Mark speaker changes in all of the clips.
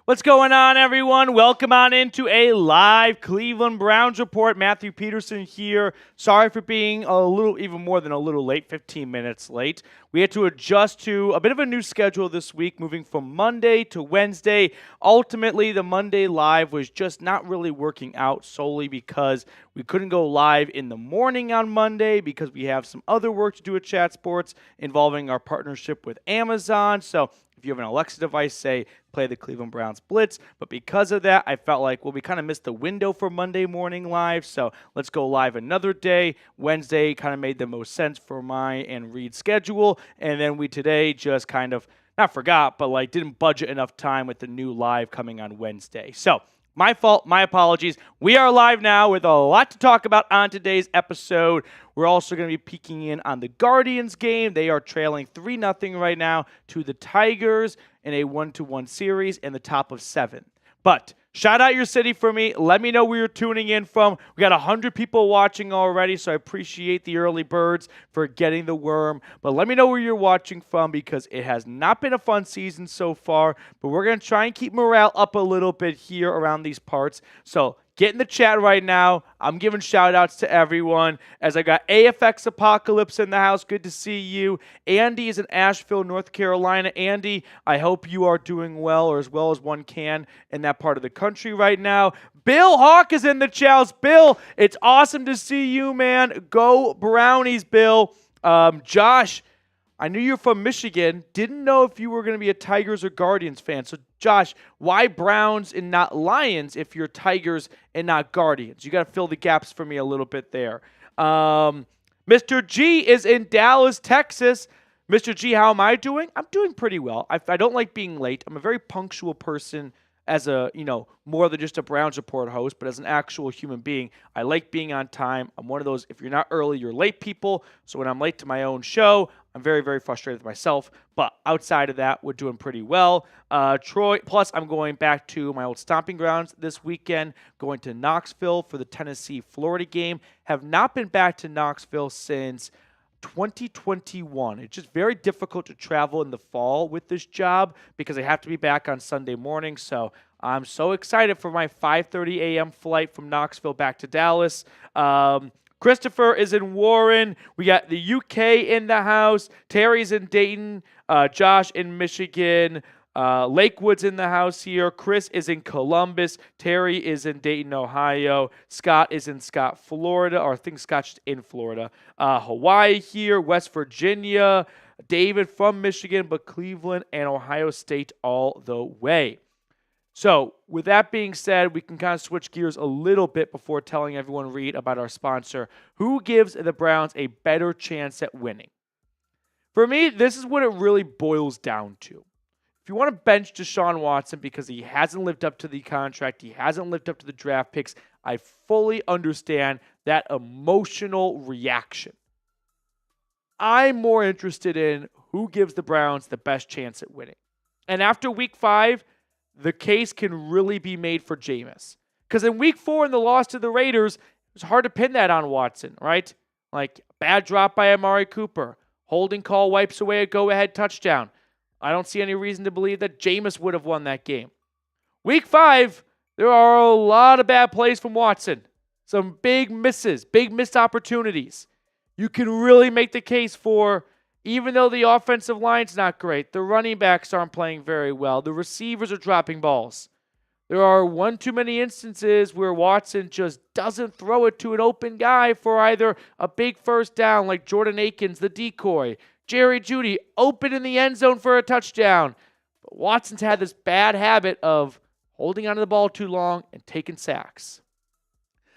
Speaker 1: What's going on, everyone? Welcome on into a live Cleveland Browns report. Matthew Peterson here. Sorry for being even more than a little late, 15 minutes late. We had to adjust to a bit of a new schedule this week, moving from Monday to Wednesday. Ultimately, the Monday live was just not really working out solely because we couldn't go live in the morning on Monday because we have some other work to do at Chat Sports involving our partnership with Amazon. So if you have an Alexa device, say, play the Cleveland Browns Blitz. But because of that, I felt like, we kind of missed the window for Monday morning live. So let's go live another day. Wednesday kind of made the most sense for my and Reed's schedule. And then we today just kind of, not forgot, but didn't budget enough time with the new live coming on Wednesday. So my fault, my apologies. We are live now with a lot to talk about on today's episode. We're also going to be peeking in on the Guardians game. They are trailing 3-0 right now to the Tigers in a 1-1 series in the top of 7. But shout out your city for me. Let me know where you're tuning in from. We got 100 people watching already, so I appreciate the early birds for getting the worm. But let me know where you're watching from because it has not been a fun season so far. But we're going to try and keep morale up a little bit here around these parts. So get in the chat right now. I'm giving shout-outs to everyone as I got AFX Apocalypse in the house. Good to see you. Andy is in Asheville, North Carolina. Andy, I hope you are doing well or as well as one can in that part of the country right now. Bill Hawk is in the chows. Bill, it's awesome to see you, man. Go Brownies, Bill. Josh, I knew you're from Michigan. Didn't know if you were going to be a Tigers or Guardians fan. So, Josh, why Browns and not Lions if you're Tigers and not Guardians? You got to fill the gaps for me a little bit there. Mr. G is in Dallas, Texas. Mr. G, how am I doing? I'm doing pretty well. I don't like being late. I'm a very punctual person as a, more than just a Browns Report host, but as an actual human being. I like being on time. I'm one of those, if you're not early, you're late people. So when I'm late to my own show, I'm very, very frustrated with myself. But outside of that, we're doing pretty well. Troy, plus I'm going back to my old stomping grounds this weekend, going to Knoxville for the Tennessee-Florida game. Have not been back to Knoxville since 2021. It's just very difficult to travel in the fall with this job because I have to be back on Sunday morning. So I'm so excited for my 5:30 a.m. flight from Knoxville back to Dallas. Christopher is in Warren. We got the UK in the house. Terry's in Dayton. Josh in Michigan. Lakewood's in the house here. Chris is in Columbus. Terry is in Dayton, Ohio. Scott is in Florida, or I think Scott's in Florida. Hawaii here. West Virginia. David from Michigan, but Cleveland and Ohio State all the way. So with that being said, we can kind of switch gears a little bit before telling everyone, Reed, about our sponsor. Who gives the Browns a better chance at winning? For me, this is what it really boils down to. If you want to bench Deshaun Watson because he hasn't lived up to the contract, he hasn't lived up to the draft picks, I fully understand that emotional reaction. I'm more interested in who gives the Browns the best chance at winning. And after week 5, the case can really be made for Jameis. Because in week 4 in the loss to the Raiders, it's hard to pin that on Watson, right? Bad drop by Amari Cooper. Holding call wipes away a go-ahead touchdown. I don't see any reason to believe that Jameis would have won that game. Week 5, there are a lot of bad plays from Watson. Some big misses, big missed opportunities. You can really make the case for, even though the offensive line's not great, the running backs aren't playing very well, the receivers are dropping balls. There are one too many instances where Watson just doesn't throw it to an open guy for either a big first down like Jordan Akins, the decoy, Jerry Jeudy open in the end zone for a touchdown. But Watson's had this bad habit of holding onto the ball too long and taking sacks.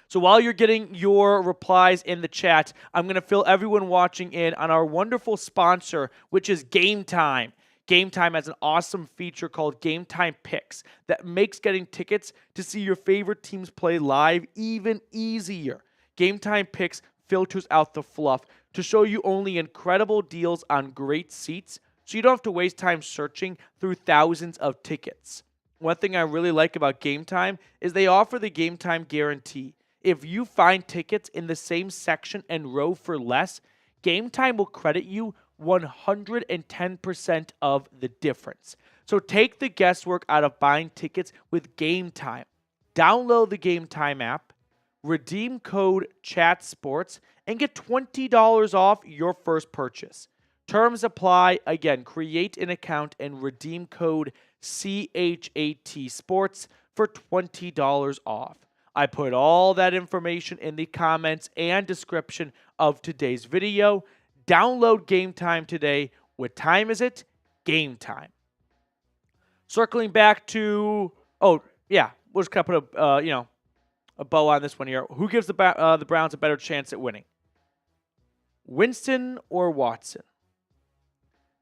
Speaker 1: So while you're getting your replies in the chat, I'm going to fill everyone watching in on our wonderful sponsor, which is Game Time. Game Time has an awesome feature called Game Time Picks that makes getting tickets to see your favorite teams play live even easier. Game Time Picks filters out the fluff to show you only incredible deals on great seats, so you don't have to waste time searching through thousands of tickets. One thing I really like about Game Time is they offer the Game Time guarantee. If you find tickets in the same section and row for less, Game Time will credit you 110% of the difference. So take the guesswork out of buying tickets with Game Time. Download the Game Time app, redeem code CHATSPORTS, and get $20 off your first purchase. Terms apply. Again, create an account and redeem code CHAT Sports for $20 off. I put all that information in the comments and description of today's video. Download Game Time today. What time is it? Game time. Circling back to, we'll just kind of put a bow on this one here. Who gives the Browns a better chance at winning? Winston or Watson?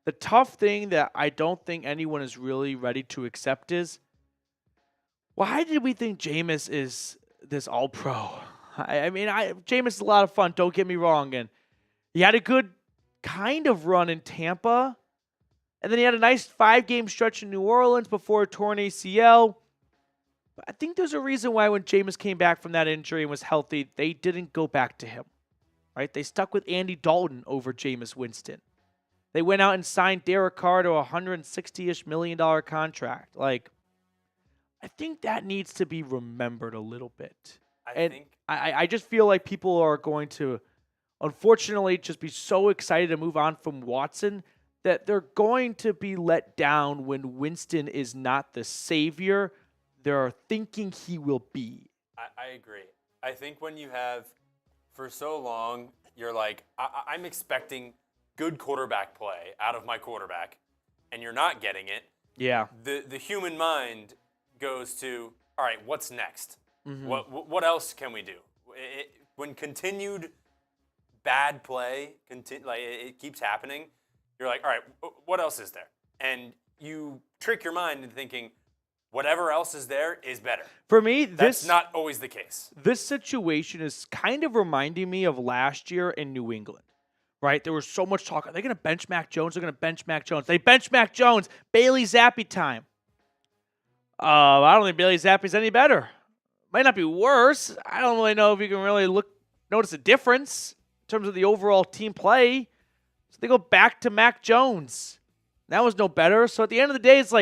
Speaker 1: The tough thing that I don't think anyone is really ready to accept is, why did we think Jameis is this all-pro? Jameis is a lot of fun, don't get me wrong, and he had a good kind of run in Tampa, and then he had a nice 5-game stretch in New Orleans before a torn ACL. But I think there's a reason why when Jameis came back from that injury and was healthy, they didn't go back to him, right? They stuck with Andy Dalton over Jameis Winston. They went out and signed Derek Carr to a $160-ish million contract. I think that needs to be remembered a little bit. I just feel like people are going to, unfortunately, just be so excited to move on from Watson that they're going to be let down when Winston is not the savior they're thinking he will be.
Speaker 2: I agree. I think when you have, for so long, you're like, I'm expecting good quarterback play out of my quarterback, and you're not getting it.
Speaker 1: Yeah.
Speaker 2: The human mind goes to, all right, what's next?
Speaker 1: Mm-hmm.
Speaker 2: What else can we do? When continued bad play, it keeps happening, you're like, all right, what else is there? And you trick your mind into thinking whatever else is there is better.
Speaker 1: For me,
Speaker 2: that's not always the case.
Speaker 1: This situation is kind of reminding me of last year in New England. Right? There was so much talk. Are they going to bench Mac Jones? They're going to bench Mac Jones. They bench Mac Jones. Bailey Zappi time. I don't think Bailey Zappi's any better. Might not be worse. I don't really know if you can really notice a difference in terms of the overall team play. So they go back to Mac Jones. That was no better. So at the end of the day, it's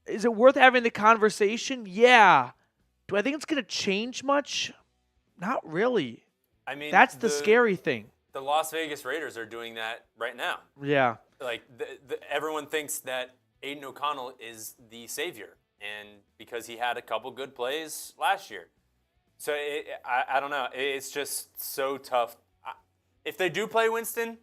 Speaker 1: is it worth having the conversation? Yeah. Do I think it's going to change much? Not really. That's the scary thing.
Speaker 2: The Las Vegas Raiders are doing that right now.
Speaker 1: Yeah.
Speaker 2: Everyone thinks that Aiden O'Connell is the savior, and because he had a couple good plays last year. So I don't know. It's just so tough. If they do play Winston,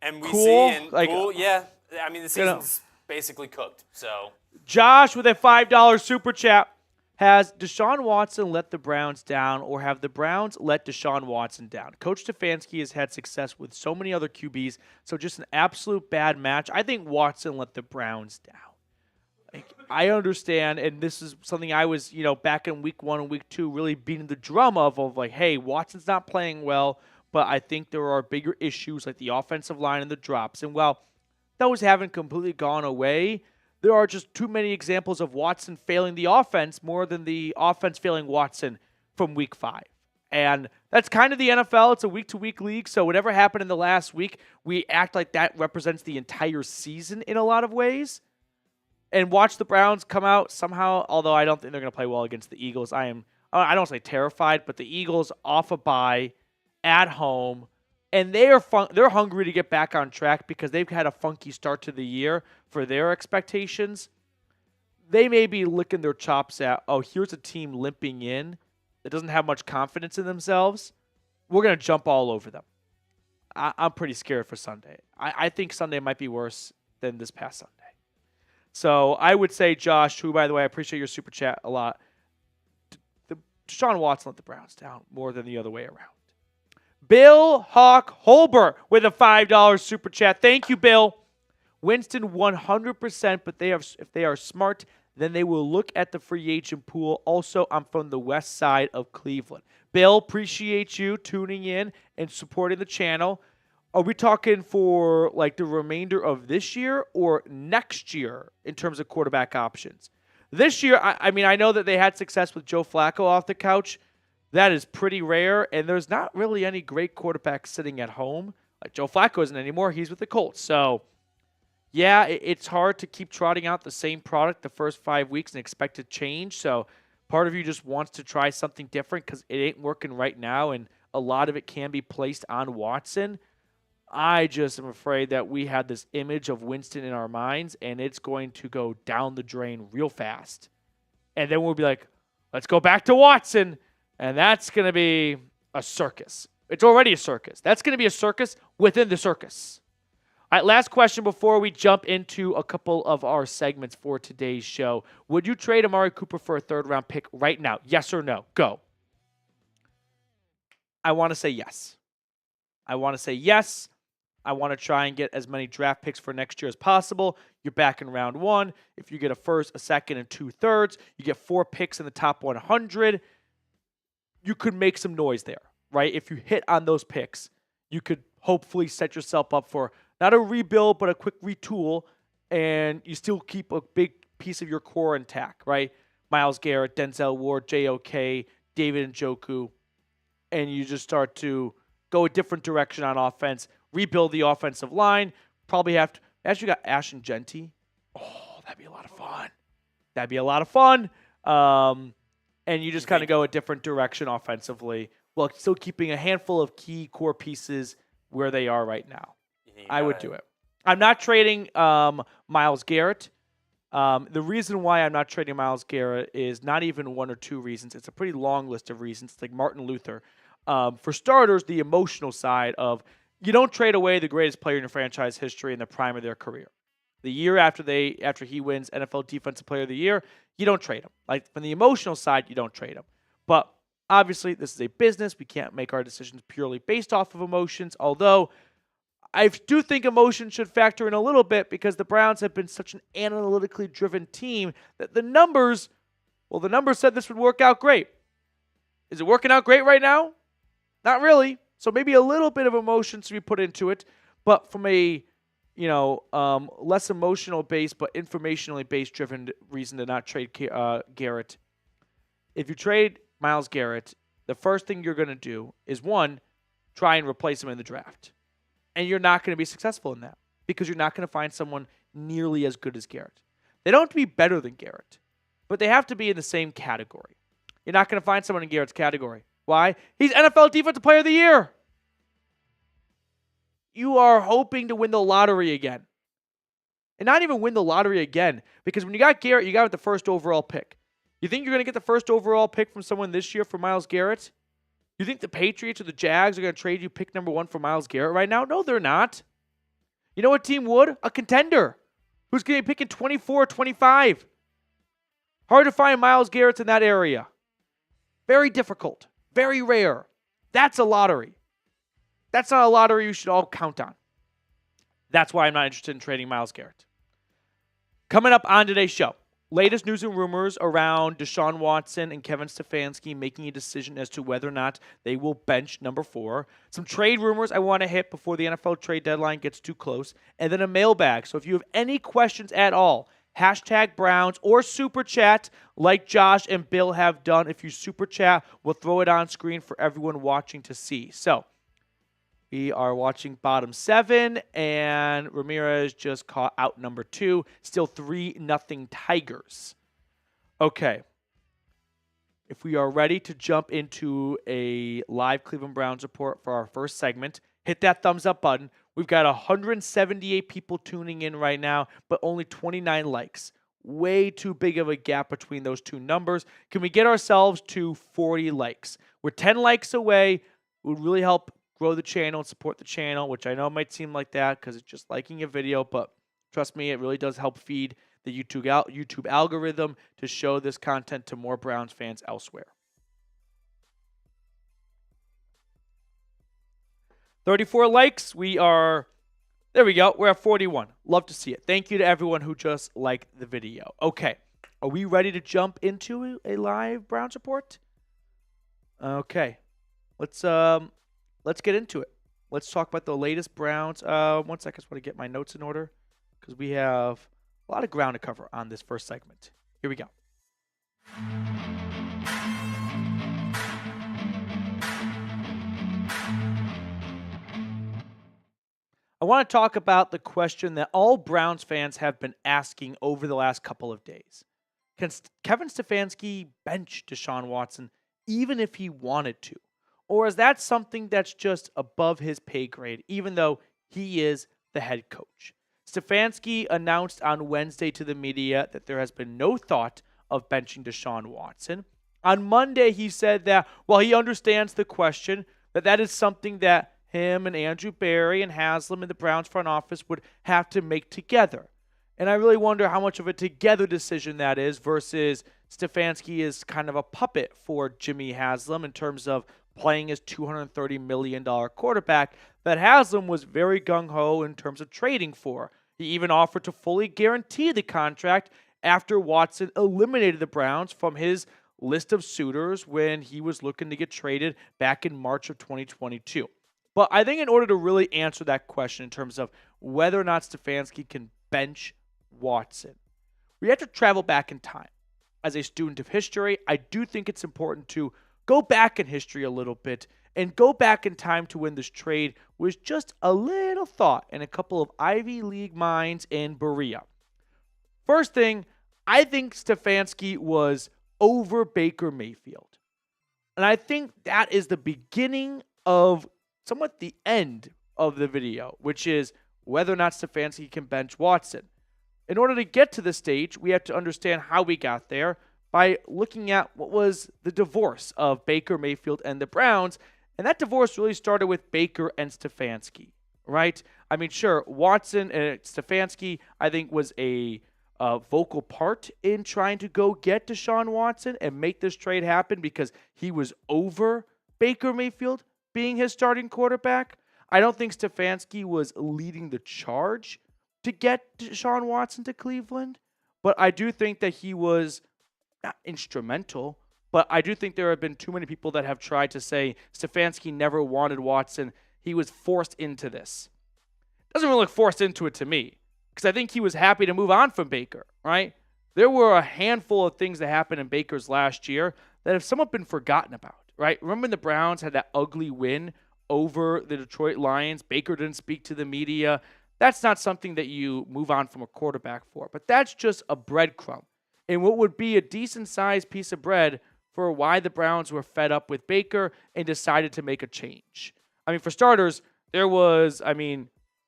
Speaker 2: and we see, the season's basically cooked. So
Speaker 1: Josh with a $5 super chat. Has Deshaun Watson let the Browns down, or have the Browns let Deshaun Watson down? Coach Stefanski has had success with so many other QBs, so just an absolute bad match. I think Watson let the Browns down. I understand, and this is something I was, back in week 1 and week 2 really beating the drum of hey, Watson's not playing well, but I think there are bigger issues like the offensive line and the drops. And while those haven't completely gone away, there are just too many examples of Watson failing the offense more than the offense failing Watson from week 5. And that's kind of the NFL. It's a week-to-week league, so whatever happened in the last week, we act like that represents the entire season in a lot of ways. And watch the Browns come out somehow, although I don't think they're going to play well against the Eagles. I don't say terrified, but the Eagles off a bye at home, and they're hungry to get back on track because they've had a funky start to the year for their expectations. They may be licking their chops at, here's a team limping in that doesn't have much confidence in themselves. We're going to jump all over them. I'm pretty scared for Sunday. I think Sunday might be worse than this past Sunday. So I would say, Josh, who, by the way, I appreciate your super chat a lot, Deshaun Watson let the Browns down more than the other way around. Bill Hawk Holber with a $5 super chat. Thank you, Bill. Winston 100%, but if they are smart, then they will look at the free agent pool. Also, I'm from the west side of Cleveland. Bill, appreciate you tuning in and supporting the channel. Are we talking for the remainder of this year or next year in terms of quarterback options? This year, I know that they had success with Joe Flacco off the couch. That is pretty rare, and there's not really any great quarterbacks sitting at home. Joe Flacco isn't anymore. He's with the Colts. So yeah, it's hard to keep trotting out the same product the first 5 weeks and expect to change. So part of you just wants to try something different because it ain't working right now, and a lot of it can be placed on Watson. I just am afraid that we had this image of Winston in our minds, and it's going to go down the drain real fast. And then we'll be like, let's go back to Watson, and that's going to be a circus. It's already a circus. That's going to be a circus within the circus. All right, last question before we jump into a couple of our segments for today's show. Would you trade Amari Cooper for a third-round pick right now? Yes or no? Go. I want to say yes. I want to say yes. I want to try and get as many draft picks for next year as possible. You're back in round 1. If you get a first, a second, and 2/3, you get 4 picks in the top 100. You could make some noise there, right? If you hit on those picks, you could hopefully set yourself up for not a rebuild, but a quick retool, and you still keep a big piece of your core intact, right? Myles Garrett, Denzel Ward, JOK, David Njoku, and you just start to go a different direction on offense, rebuild the offensive line, probably have to, as you got Ashton Genty. Oh, that'd be a lot of fun. That'd be a lot of fun. And you just kind of go a different direction offensively, while still keeping a handful of key core pieces where they are right now. I would do it. I'm not trading Myles Garrett. The reason why I'm not trading Myles Garrett is not even 1 or 2 reasons. It's a pretty long list of reasons. It's like Martin Luther. For starters, the emotional side of you don't trade away the greatest player in your franchise history in the prime of their career. The year after he wins NFL Defensive Player of the Year, you don't trade him. Like from the emotional side, you don't trade him. But obviously, this is a business. We can't make our decisions purely based off of emotions, although I do think emotion should factor in a little bit because the Browns have been such an analytically driven team that the numbers said this would work out great. Is it working out great right now? Not really. So maybe a little bit of emotion to be put into it, but from a less emotional based but informationally based driven reason to not trade Garrett. If you trade Myles Garrett, the first thing you're going to do is, 1, try and replace him in the draft. And you're not going to be successful in that because you're not going to find someone nearly as good as Garrett. They don't have to be better than Garrett, but they have to be in the same category. You're not going to find someone in Garrett's category. Why? He's NFL Defensive Player of the Year. You are hoping to win the lottery again. And not even win the lottery again, because when you got Garrett, you got the first overall pick. You think you're going to get the first overall pick from someone this year for Myles Garrett? You think the Patriots or the Jags are going to trade you pick number 1 for Myles Garrett right now? No, they're not. You know what team would? A contender who's going to be picking 24 or 25. Hard to find Myles Garrett's in that area. Very difficult. Very rare. That's a lottery. That's not a lottery you should all count on. That's why I'm not interested in trading Myles Garrett. Coming up on today's show, latest news and rumors around Deshaun Watson and Kevin Stefanski making a decision as to whether or not they will bench number 4. Some trade rumors I want to hit before the NFL trade deadline gets too close. And then a mailbag. So if you have any questions at all, hashtag Browns or super chat like Josh and Bill have done. If you super chat, we'll throw it on screen for everyone watching to see. So we are watching bottom 7, and Ramirez just caught out number 2. Still 3-0 Tigers. Okay. If we are ready to jump into a live Cleveland Browns report for our first segment, hit that thumbs up button. We've got 178 people tuning in right now, but only 29 likes. Way too big of a gap between those two numbers. Can we get ourselves to 40 likes? We're 10 likes away. It would really help grow the channel and support the channel, which I know might seem like that because it's just liking a video, but trust me, it really does help feed the YouTube algorithm to show this content to more Browns fans elsewhere. 34 likes. There we go. We're at 41. Love to see it. Thank you to everyone who just liked the video. Okay. Are we ready to jump into a live Browns report? Okay. Let's get into it. Let's talk about the latest Browns. 1 second. I just want to get my notes in order because we have a lot of ground to cover on this first segment. Here we go. I want to talk about the question that all Browns fans have been asking over the last couple of days. Can Kevin Stefanski bench Deshaun Watson even if he wanted to? Or is that something that's just above his pay grade, even though he is the head coach? Stefanski announced on Wednesday to the media that there has been no thought of benching Deshaun Watson. On Monday, he said that while he understands the question, that is something that him and Andrew Berry and Haslam and the Browns front office would have to make together. And I really wonder how much of a together decision that is versus Stefanski is kind of a puppet for Jimmy Haslam in terms of playing his $230 million quarterback that Haslam was very gung-ho in terms of trading for. He even offered to fully guarantee the contract after Watson eliminated the Browns from his list of suitors when he was looking to get traded back in March of 2022. But I think in order to really answer that question in terms of whether or not Stefanski can bench Watson, we have to travel back in time. As a student of history, I do think it's important to go back in history a little bit and go back in time to when this trade was just a little thought in a couple of Ivy League minds in Berea. First thing, I think Stefanski was over Baker Mayfield. And I think that is the beginning of somewhat the end of the video, which is whether or not Stefanski can bench Watson. In order to get to this stage, we have to understand how we got there by looking at what was the divorce of Baker Mayfield and the Browns. And that divorce really started with Baker and Stefanski, right? I mean, sure, Watson and Stefanski, I think, was a vocal part in trying to go get Deshaun Watson and make this trade happen because he was over Baker Mayfield being his starting quarterback. I don't think Stefanski was leading the charge to get Deshaun Watson to Cleveland, but I do think that he was not instrumental, but I do think there have been too many people that have tried to say Stefanski never wanted Watson. He was forced into this. Doesn't really look forced into it to me, because I think he was happy to move on from Baker, right? There were a handful of things that happened in Baker's last year that have somewhat been forgotten about, right? Remember when the Browns had that ugly win over the Detroit Lions? Baker didn't speak to the media. That's not something that you move on from a quarterback for, but that's just a breadcrumb. And what would be a decent-sized piece of bread for why the Browns were fed up with Baker and decided to make a change. I mean, for starters, there was,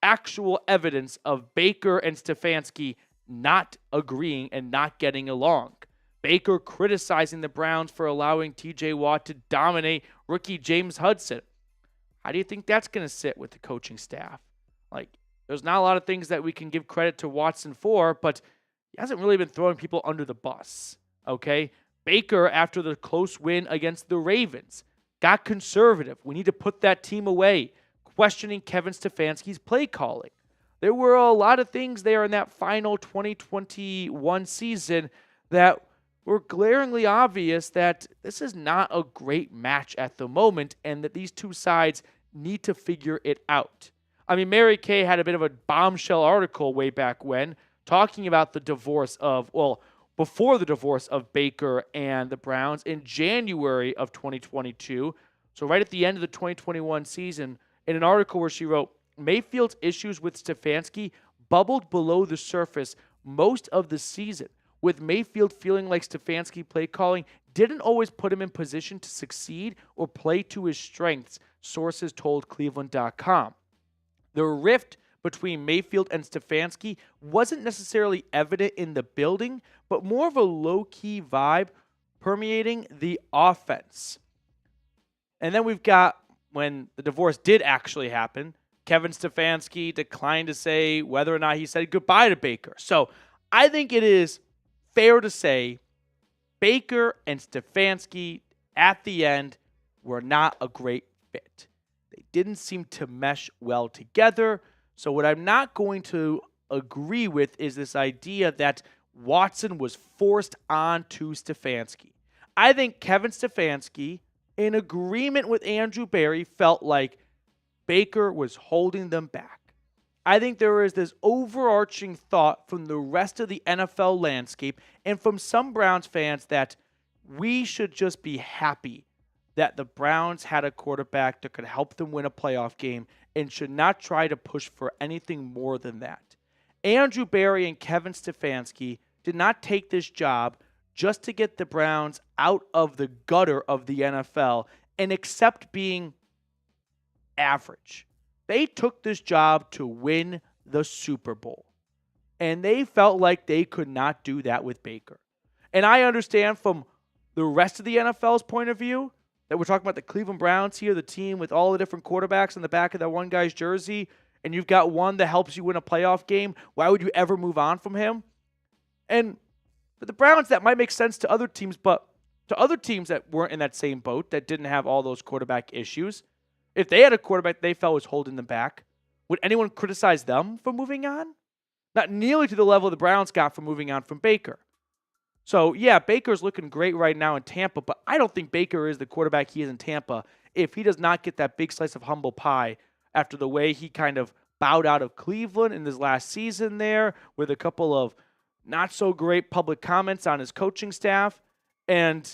Speaker 1: actual evidence of Baker and Stefanski not agreeing and not getting along. Baker criticizing the Browns for allowing TJ Watt to dominate rookie James Hudson. How do you think that's going to sit with the coaching staff? There's not a lot of things that we can give credit to Watson for, but he hasn't really been throwing people under the bus, okay? Baker, after the close win against the Ravens, got conservative. We need to put that team away, questioning Kevin Stefanski's play calling. There were a lot of things there in that final 2021 season that were glaringly obvious that this is not a great match at the moment and that these two sides need to figure it out. Mary Kay had a bit of a bombshell article way back when talking about the divorce of, before the divorce of Baker and the Browns in January of 2022. So right at the end of the 2021 season, in an article where she wrote, Mayfield's issues with Stefanski bubbled below the surface most of the season, with Mayfield feeling like Stefanski play calling didn't always put him in position to succeed or play to his strengths, sources told Cleveland.com. The rift between Mayfield and Stefanski wasn't necessarily evident in the building, but more of a low-key vibe permeating the offense. And then we've got, when the divorce did actually happen, Kevin Stefanski declined to say whether or not he said goodbye to Baker. So I think it is fair to say Baker and Stefanski at the end were not a great fit. They didn't seem to mesh well together. So what I'm not going to agree with is this idea that Watson was forced onto Stefanski. I think Kevin Stefanski, in agreement with Andrew Berry, felt like Baker was holding them back. I think there is this overarching thought from the rest of the NFL landscape and from some Browns fans that we should just be happy that the Browns had a quarterback that could help them win a playoff game and should not try to push for anything more than that. Andrew Berry and Kevin Stefanski did not take this job just to get the Browns out of the gutter of the NFL and accept being average. They took this job to win the Super Bowl. And they felt like they could not do that with Baker. And I understand from the rest of the NFL's point of view that we're talking about the Cleveland Browns here, the team with all the different quarterbacks on the back of that one guy's jersey, and you've got one that helps you win a playoff game. Why would you ever move on from him? And for the Browns, that might make sense to other teams, but to other teams that weren't in that same boat, that didn't have all those quarterback issues, if they had a quarterback they felt was holding them back, would anyone criticize them for moving on? Not nearly to the level the Browns got for moving on from Baker. So, yeah, Baker's looking great right now in Tampa, but I don't think Baker is the quarterback he is in Tampa if he does not get that big slice of humble pie after the way he kind of bowed out of Cleveland in his last season there with a couple of not so great public comments on his coaching staff and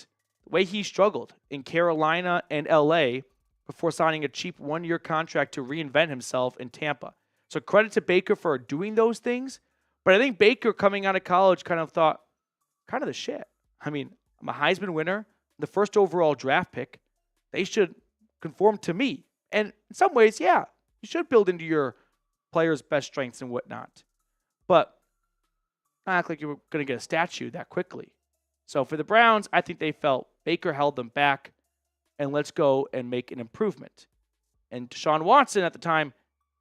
Speaker 1: the way he struggled in Carolina and LA before signing a cheap one-year contract to reinvent himself in Tampa. So credit to Baker for doing those things, but I think Baker coming out of college kind of thought, kind of the shit. I mean, I'm a Heisman winner, the first overall draft pick. They should conform to me. And in some ways, yeah, you should build into your players' best strengths and whatnot. But not act like you were going to get a statue that quickly. So for the Browns, I think they felt Baker held them back, and let's go and make an improvement. And Deshaun Watson at the time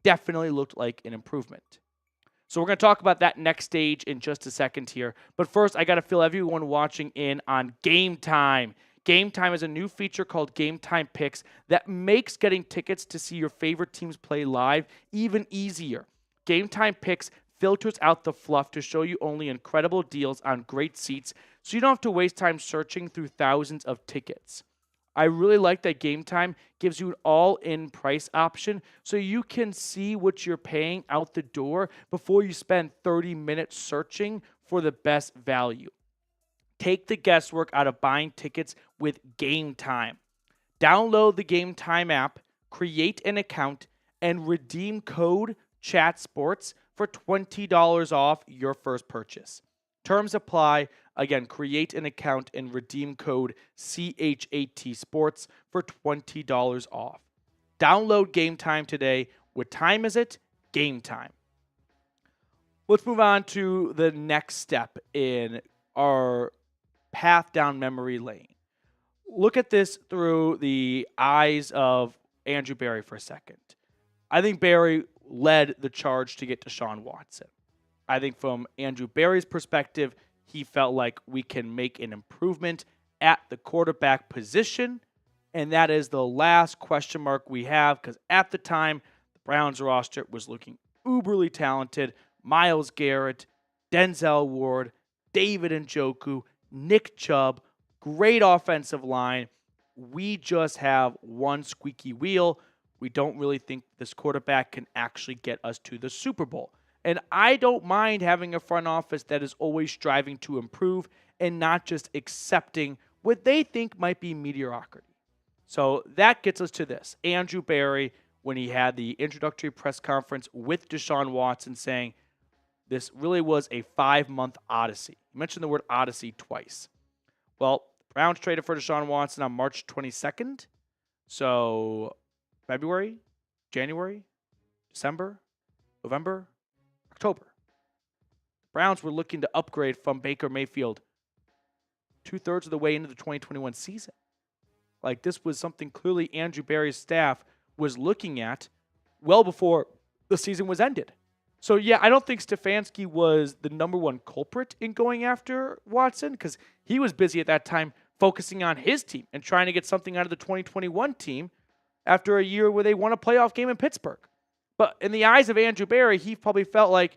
Speaker 1: definitely looked like an improvement. So we're going to talk about that next stage in just a second here. But first, I got to fill everyone watching in on Game Time. Game Time is a new feature called Game Time Picks that makes getting tickets to see your favorite teams play live even easier. Game Time Picks filters out the fluff to show you only incredible deals on great seats, so you don't have to waste time searching through thousands of tickets. I really like that Game Time gives you an all-in price option so you can see what you're paying out the door before you spend 30 minutes searching for the best value. Take the guesswork out of buying tickets with Game Time. Download the Game Time app, create an account, and redeem code CHATSPORTS for $20 off your first purchase. Terms apply. Again, create an account and redeem code CHAT Sports for $20 off. Download Game Time today. What time is it? Game Time. Let's move on to the next step in our path down memory lane. Look at this through the eyes of Andrew Berry for a second. I think Berry led the charge to get Deshaun Watson. I think from Andrew Berry's perspective, he felt like we can make an improvement at the quarterback position, and that is the last question mark we have because at the time, the Browns roster was looking uberly talented. Myles Garrett, Denzel Ward, David Njoku, Nick Chubb, great offensive line. We just have one squeaky wheel. We don't really think this quarterback can actually get us to the Super Bowl. And I don't mind having a front office that is always striving to improve and not just accepting what they think might be mediocrity. So that gets us to this. Andrew Berry, when he had the introductory press conference with Deshaun Watson, saying this really was a 5-month odyssey. He mentioned the word odyssey twice. Well, the Browns traded for Deshaun Watson on March 22nd. So February, January, December, November, October. The Browns were looking to upgrade from Baker Mayfield 2/3 of the way into the 2021 season. Like, this was something clearly Andrew Berry's staff was looking at well before the season was ended. So, yeah, I don't think Stefanski was the number one culprit in going after Watson because he was busy at that time focusing on his team and trying to get something out of the 2021 team after a year where they won a playoff game in Pittsburgh. But in the eyes of Andrew Berry, he probably felt like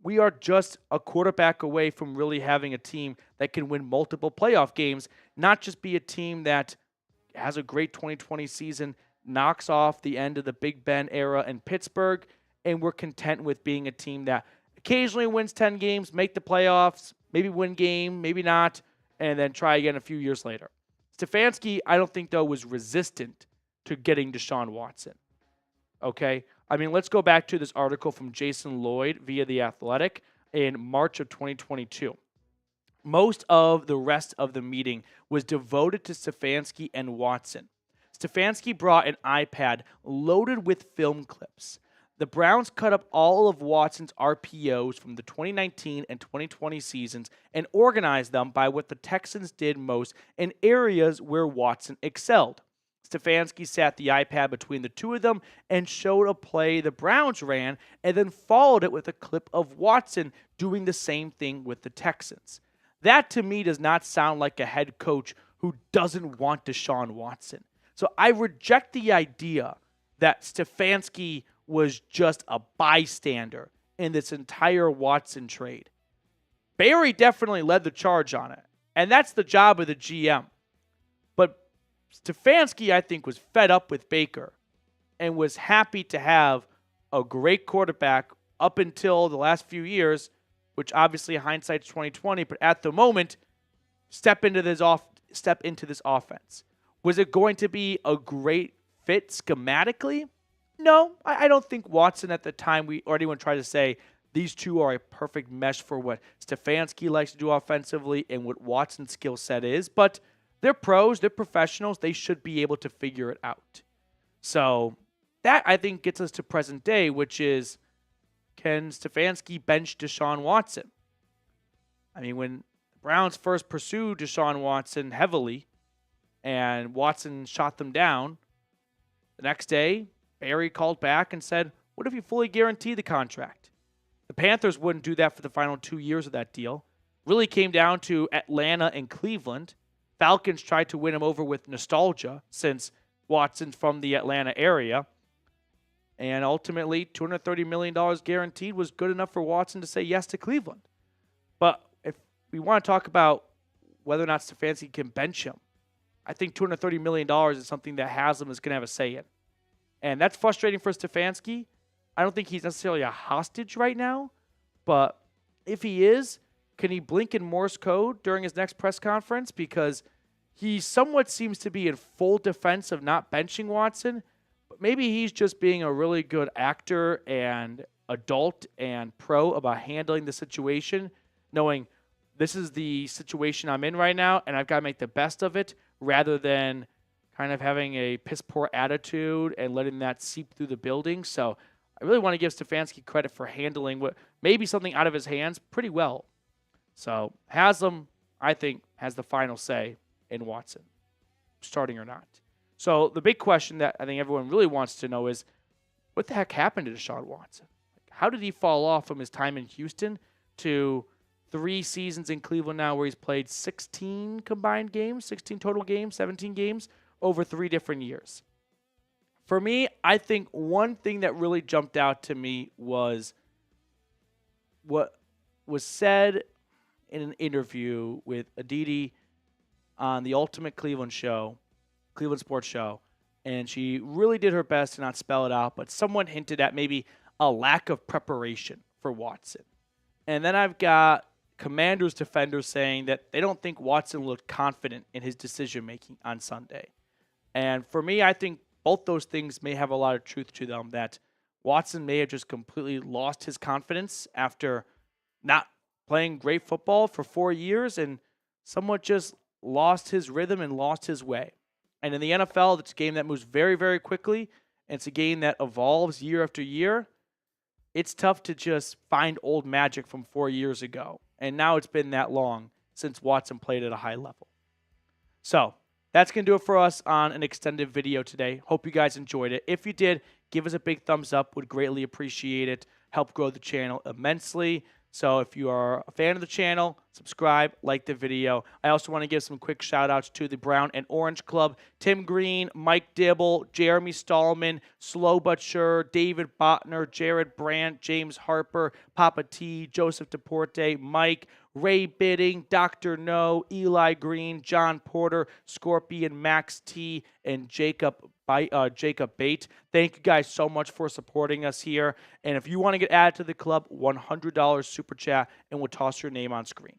Speaker 1: we are just a quarterback away from really having a team that can win multiple playoff games, not just be a team that has a great 2020 season, knocks off the end of the Big Ben era in Pittsburgh, and we're content with being a team that occasionally wins 10 games, make the playoffs, maybe win game, maybe not, and then try again a few years later. Stefanski, I don't think, though, was resistant to getting Deshaun Watson. Okay? I mean, let's go back to this article from Jason Lloyd via The Athletic in March of 2022. Most of the rest of the meeting was devoted to Stefanski and Watson. Stefanski brought an iPad loaded with film clips. The Browns cut up all of Watson's RPOs from the 2019 and 2020 seasons and organized them by what the Texans did most in areas where Watson excelled. Stefanski sat the iPad between the two of them and showed a play the Browns ran and then followed it with a clip of Watson doing the same thing with the Texans. That to me does not sound like a head coach who doesn't want Deshaun Watson. So I reject the idea that Stefanski was just a bystander in this entire Watson trade. Barry definitely led the charge on it, and that's the job of the GM. But Stefanski, I think, was fed up with Baker and was happy to have a great quarterback up until the last few years, which obviously hindsight's 2020, but at the moment, step into this offense. Was it going to be a great fit schematically? No, I don't think Watson at the time or anyone tried to say these two are a perfect mesh for what Stefanski likes to do offensively and what Watson's skill set is. But they're pros, they're professionals, they should be able to figure it out. So that, I think, gets us to present day, which is, can Stefanski bench Deshaun Watson? I mean, when the Browns first pursued Deshaun Watson heavily and Watson shot them down, the next day, Barry called back and said, what if you fully guarantee the contract? The Panthers wouldn't do that for the final 2 years of that deal. Really came down to Atlanta and Cleveland. Falcons tried to win him over with nostalgia since Watson's from the Atlanta area. And ultimately, $230 million guaranteed was good enough for Watson to say yes to Cleveland. But if we want to talk about whether or not Stefanski can bench him, I think $230 million is something that Haslam is going to have a say in. And that's frustrating for Stefanski. I don't think he's necessarily a hostage right now, but if he is, can he blink in Morse code during his next press conference? Because he somewhat seems to be in full defense of not benching Watson, but maybe he's just being a really good actor and adult and pro about handling the situation, knowing this is the situation I'm in right now, and I've got to make the best of it, rather than kind of having a piss-poor attitude and letting that seep through the building. So I really want to give Stefanski credit for handling what maybe something out of his hands pretty well. So Haslam, I think, has the final say in Watson, starting or not. So the big question that I think everyone really wants to know is, what the heck happened to Deshaun Watson? How did he fall off from his time in Houston to 3 seasons in Cleveland now where he's played 16 combined games, 16 total games, 17 games over 3 different years? For me, I think one thing that really jumped out to me was what was said in an interview with Aditi on the Ultimate Cleveland Sports Show, and she really did her best to not spell it out, but someone hinted at maybe a lack of preparation for Watson. And then I've got Commanders defenders saying that they don't think Watson looked confident in his decision-making on Sunday. And for me, I think both those things may have a lot of truth to them, that Watson may have just completely lost his confidence after not playing great football for 4 years and somewhat just lost his rhythm and lost his way. And in the NFL, it's a game that moves very, very quickly, and it's a game that evolves year after year. It's tough to just find old magic from 4 years ago. And now it's been that long since Watson played at a high level. So that's going to do it for us on an extended video today. Hope you guys enjoyed it. If you did, give us a big thumbs up. Would greatly appreciate it. Help grow the channel immensely. So if you are a fan of the channel, subscribe, like the video. I also want to give some quick shout-outs to the Brown and Orange Club. Tim Green, Mike Dibble, Jeremy Stallman, Slow But Sure, David Botner, Jared Brandt, James Harper, Papa T, Joseph Deporte, Mike, Ray Bidding, Dr. No, Eli Green, John Porter, Scorpion, Max T, and Jacob Bate. Thank you guys so much for supporting us here. And if you want to get added to the club, $100 super chat, and we'll toss your name on screen.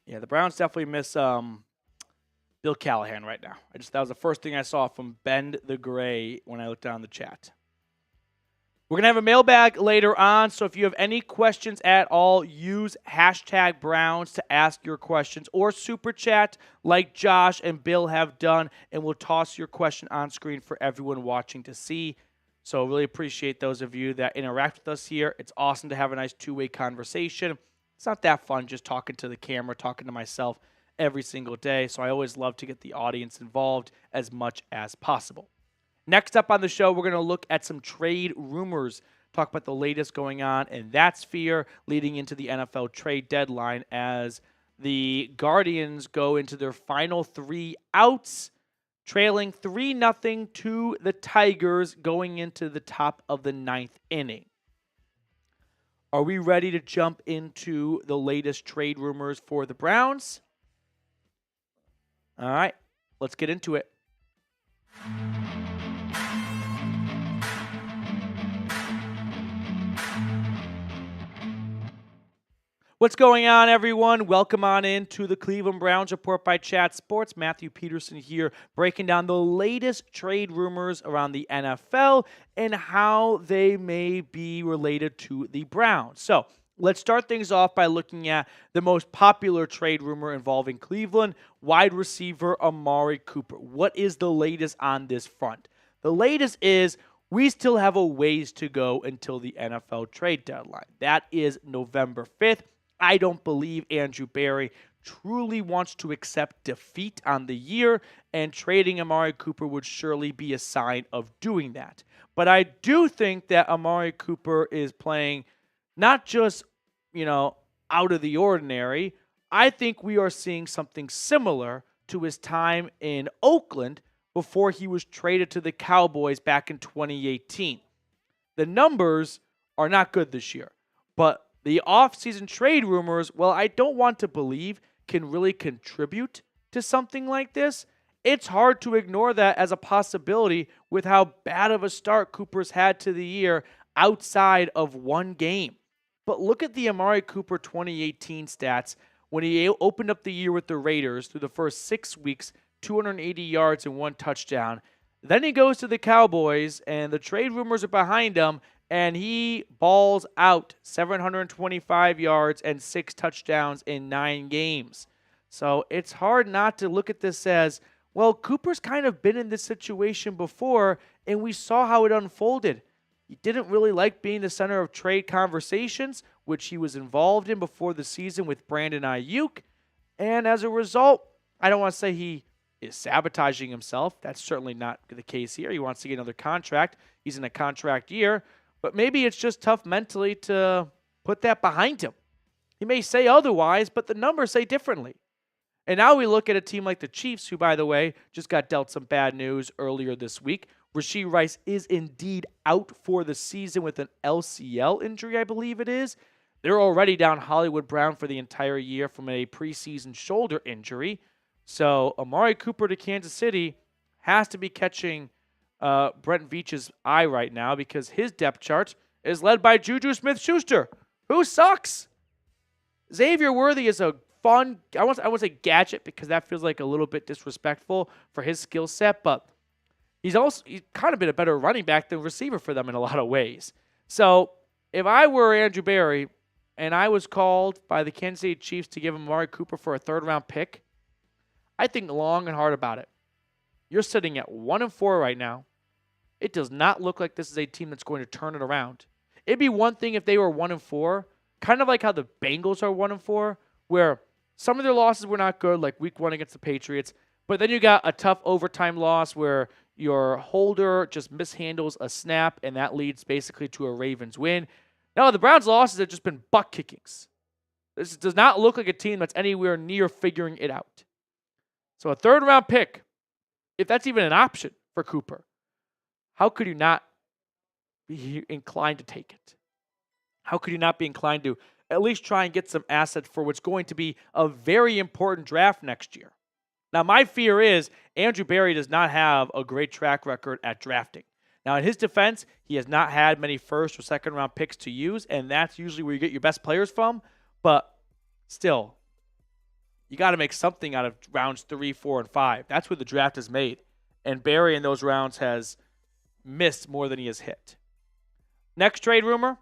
Speaker 1: Yeah, the Browns definitely miss Bill Callahan right now. That was the first thing I saw from Bend the Gray when I looked down the chat. We're going to have a mailbag later on, so if you have any questions at all, use hashtag Browns to ask your questions or super chat like Josh and Bill have done, and we'll toss your question on screen for everyone watching to see. So really appreciate those of you that interact with us here. It's awesome to have a nice two-way conversation. It's not that fun just talking to the camera, talking to myself every single day, so I always love to get the audience involved as much as possible. Next up on the show, we're going to look at some trade rumors, talk about the latest going on in that sphere leading into the NFL trade deadline as the Guardians go into their final 3 outs, trailing 3-0 to the Tigers going into the top of the 9th inning. Are we ready to jump into the latest trade rumors for the Browns? All right, let's get into it. What's going on, everyone? Welcome on in to the Cleveland Browns Report by Chat Sports. Matthew Peterson here, breaking down the latest trade rumors around the NFL and how they may be related to the Browns. So let's start things off by looking at the most popular trade rumor involving Cleveland, wide receiver Amari Cooper. What is the latest on this front? The latest is we still have a ways to go until the NFL trade deadline. That is November 5th. I don't believe Andrew Berry truly wants to accept defeat on the year, and trading Amari Cooper would surely be a sign of doing that. But I do think that Amari Cooper is playing not just, out of the ordinary. I think we are seeing something similar to his time in Oakland before he was traded to the Cowboys back in 2018. The numbers are not good this year, but the offseason trade rumors, well, I don't want to believe can really contribute to something like this. It's hard to ignore that as a possibility with how bad of a start Cooper's had to the year outside of one game. But look at the Amari Cooper 2018 stats when he opened up the year with the Raiders through the first 6 weeks, 280 yards and 1 touchdown. Then he goes to the Cowboys, and the trade rumors are behind him, and he balls out 725 yards and 6 touchdowns in 9 games. So it's hard not to look at this as, well, Cooper's kind of been in this situation before, and we saw how it unfolded. He didn't really like being the center of trade conversations, which he was involved in before the season with Brandon Ayuk. And as a result, I don't want to say he is sabotaging himself. That's certainly not the case here. He wants to get another contract. He's in a contract year. But maybe it's just tough mentally to put that behind him. He may say otherwise, but the numbers say differently. And now we look at a team like the Chiefs, who, by the way, just got dealt some bad news earlier this week. Rashee Rice is indeed out for the season with an LCL injury, I believe it is. They're already down Hollywood Brown for the entire year from a preseason shoulder injury. So Amari Cooper to Kansas City has to be catching Brent Veach's eye right now because his depth chart is led by Juju Smith-Schuster, who sucks. Xavier Worthy is a fun, I want to say gadget because that feels like a little bit disrespectful for his skill set, but he's kind of been a better running back than receiver for them in a lot of ways. So if I were Andrew Berry and I was called by the Kansas City Chiefs to give Amari Cooper for a 3rd-round pick, I think long and hard about it. You're sitting at 1-4 right now. It does not look like this is a team that's going to turn it around. It'd be one thing if they were 1-4, kind of like how the Bengals are 1-4, where some of their losses were not good, like week 1 against the Patriots, but then you got a tough overtime loss where your holder just mishandles a snap, and that leads basically to a Ravens win. Now, the Browns' losses have just been butt kickings. This does not look like a team that's anywhere near figuring it out. So a 3rd-round pick, if that's even an option for Cooper, how could you not be inclined to take it? How could you not be inclined to at least try and get some assets for what's going to be a very important draft next year? Now, my fear is Andrew Berry does not have a great track record at drafting. Now, in his defense, he has not had many 1st or 2nd-round picks to use, and that's usually where you get your best players from. But still, you got to make something out of rounds 3, 4, and 5. That's where the draft is made. And Barry in those rounds has missed more than he has hit. Next trade rumor,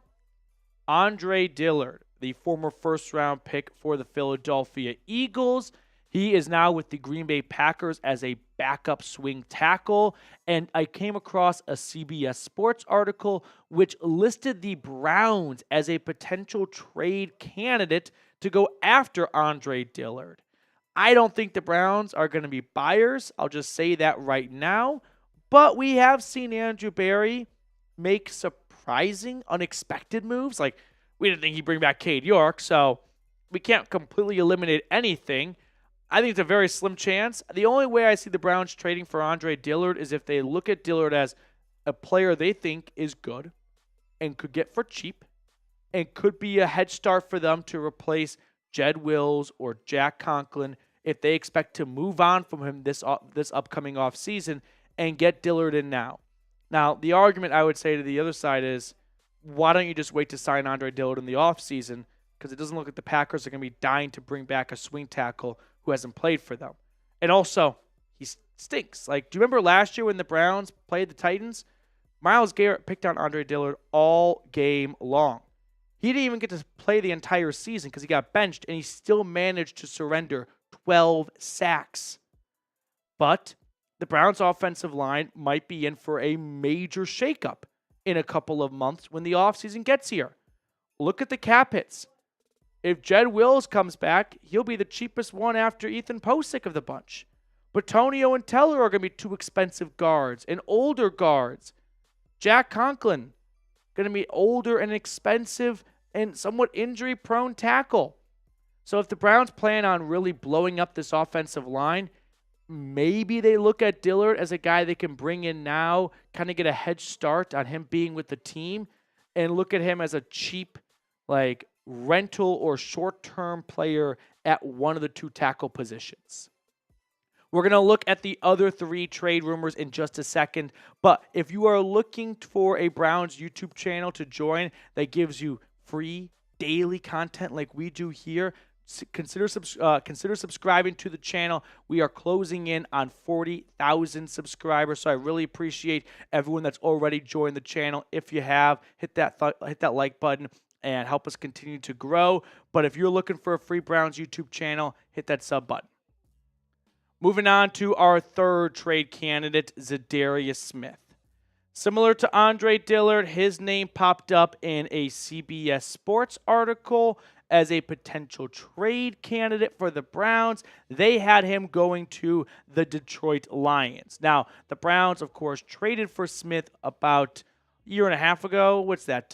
Speaker 1: Andre Dillard, the former first-round pick for the Philadelphia Eagles. He is now with the Green Bay Packers as a backup swing tackle. And I came across a CBS Sports article which listed the Browns as a potential trade candidate to go after Andre Dillard. I don't think the Browns are going to be buyers. I'll just say that right now. But we have seen Andrew Berry make surprising, unexpected moves. Like, we didn't think he'd bring back Cade York, so we can't completely eliminate anything. I think it's a very slim chance. The only way I see the Browns trading for Andre Dillard is if they look at Dillard as a player they think is good and could get for cheap and could be a head start for them to replace Jed Wills or Jack Conklin if they expect to move on from him this upcoming offseason and get Dillard in now. Now, the argument I would say to the other side is, why don't you just wait to sign Andre Dillard in the offseason? Because it doesn't look like the Packers are going to be dying to bring back a swing tackle who hasn't played for them. And also, he stinks. Like, do you remember last year when the Browns played the Titans? Myles Garrett picked on Andre Dillard all game long. He didn't even get to play the entire season because he got benched, and he still managed to surrender 12 sacks. But the Browns' offensive line might be in for a major shakeup in a couple of months when the offseason gets here. Look at the cap hits. If Jed Wills comes back, he'll be the cheapest one after Ethan Posick of the bunch. But Tonio and Teller are going to be two expensive guards and older guards. Jack Conklin, going to be older and expensive and somewhat injury-prone tackle. So if the Browns plan on really blowing up this offensive line, maybe they look at Dillard as a guy they can bring in now, kind of get a head start on him being with the team, and look at him as a cheap, like, rental or short-term player at one of the two tackle positions. We're going to look at the other three trade rumors in just a second, but if you are looking for a Browns YouTube channel to join that gives you free daily content like we do here, consider subscribing to the channel. We are closing in on 40,000 subscribers, so I really appreciate everyone that's already joined the channel. If you have, hit that like button and help us continue to grow. But if you're looking for a free Browns YouTube channel, hit that sub button. Moving on to our third trade candidate, Za'Darius Smith. Similar to Andre Dillard, his name popped up in a CBS Sports article as a potential trade candidate for the Browns. They had him going to the Detroit Lions. Now, the Browns, of course, traded for Smith about a year and a half ago. What's that?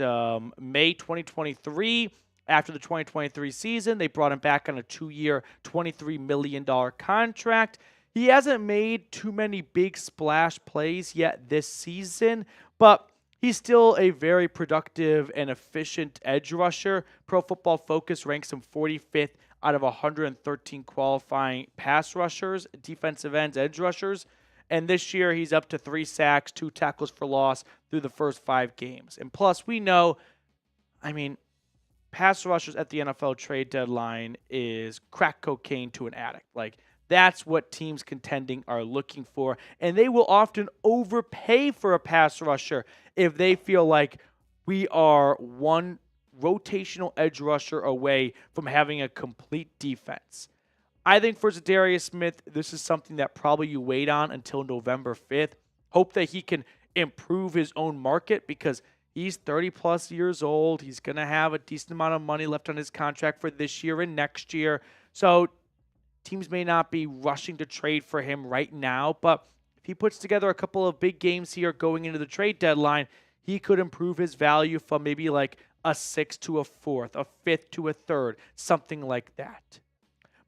Speaker 1: May 2023. After the 2023 season, they brought him back on a 2-year, $23 million contract. He hasn't made too many big splash plays yet this season, but he's still a very productive and efficient edge rusher. Pro Football Focus ranks him 45th out of 113 qualifying pass rushers, defensive ends, edge rushers. And this year, he's up to 3 sacks, 2 tackles for loss through the first 5 games. And plus, we know, pass rushers at the NFL trade deadline is crack cocaine to an addict. Like, that's what teams contending are looking for. And they will often overpay for a pass rusher if they feel like we are one rotational edge rusher away from having a complete defense. I think for Za'Darius Smith, this is something that probably you wait on until November 5th. Hope that he can improve his own market because he's 30-plus years old. He's going to have a decent amount of money left on his contract for this year and next year. So teams may not be rushing to trade for him right now, but if he puts together a couple of big games here going into the trade deadline, he could improve his value from maybe like a 6th to a 4th, a 5th to a 3rd, something like that.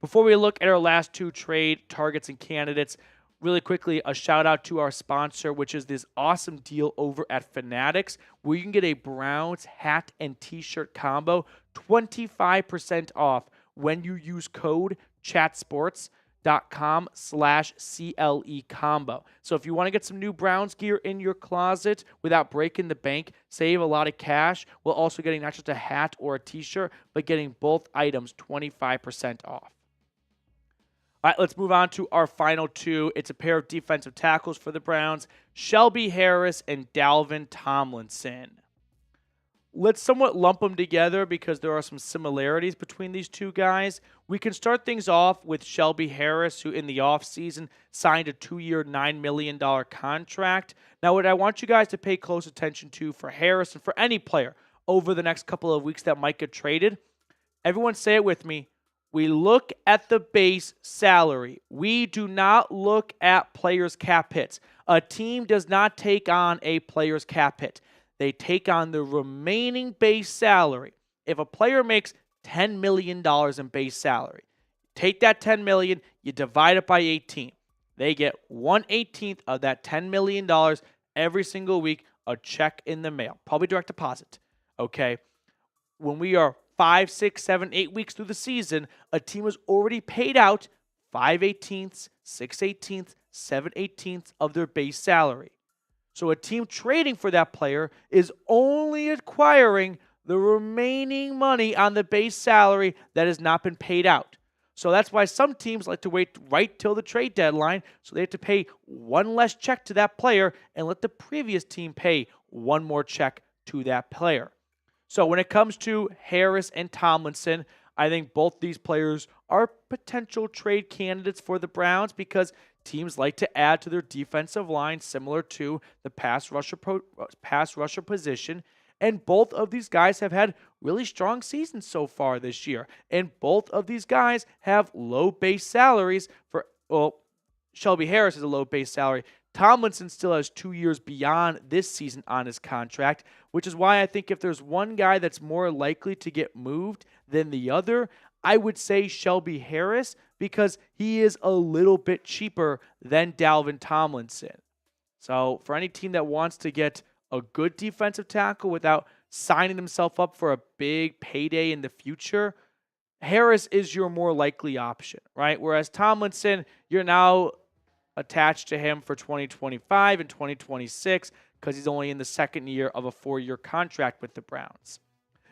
Speaker 1: Before we look at our last 2 trade targets and candidates, really quickly, a shout out to our sponsor, which is this awesome deal over at Fanatics, where you can get a Browns hat and t-shirt combo, 25% off when you use code chatsports.com/CLE combo. So if you want to get some new Browns gear in your closet without breaking the bank, save a lot of cash, while also getting not just a hat or a t-shirt, but getting both items 25% off. All right, let's move on to our final two. It's a pair of defensive tackles for the Browns, Shelby Harris and Dalvin Tomlinson. Let's somewhat lump them together because there are some similarities between these two guys. We can start things off with Shelby Harris, who in the offseason signed a 2-year, $9 million contract. Now, what I want you guys to pay close attention to for Harris and for any player over the next couple of weeks that might get traded, everyone say it with me. We look at the base salary. We do not look at players' cap hits. A team does not take on a player's cap hit. They take on the remaining base salary. If a player makes $10 million in base salary, take that $10 million, you divide it by 18. They get 1/18 of that $10 million every single week, a check in the mail, probably direct deposit. Okay? When we are 5, 6, 7, 8 weeks through the season, a team has already paid out 5/18, 6/18, 7/18 of their base salary. So a team trading for that player is only acquiring the remaining money on the base salary that has not been paid out. So that's why some teams like to wait right till the trade deadline, so they have to pay one less check to that player and let the previous team pay one more check to that player. So when it comes to Harris and Tomlinson, I think both these players are potential trade candidates for the Browns because teams like to add to their defensive line similar to the pass rusher position. And both of these guys have had really strong seasons so far this year. And both of these guys have low base salaries Shelby Harris has a low base salary. Tomlinson still has 2 years beyond this season on his contract, which is why I think if there's one guy that's more likely to get moved than the other, I would say Shelby Harris because he is a little bit cheaper than Dalvin Tomlinson. So for any team that wants to get a good defensive tackle without signing themselves up for a big payday in the future, Harris is your more likely option, right? Whereas Tomlinson, you're now attached to him for 2025 and 2026 because he's only in the second year of a 4-year contract with the Browns.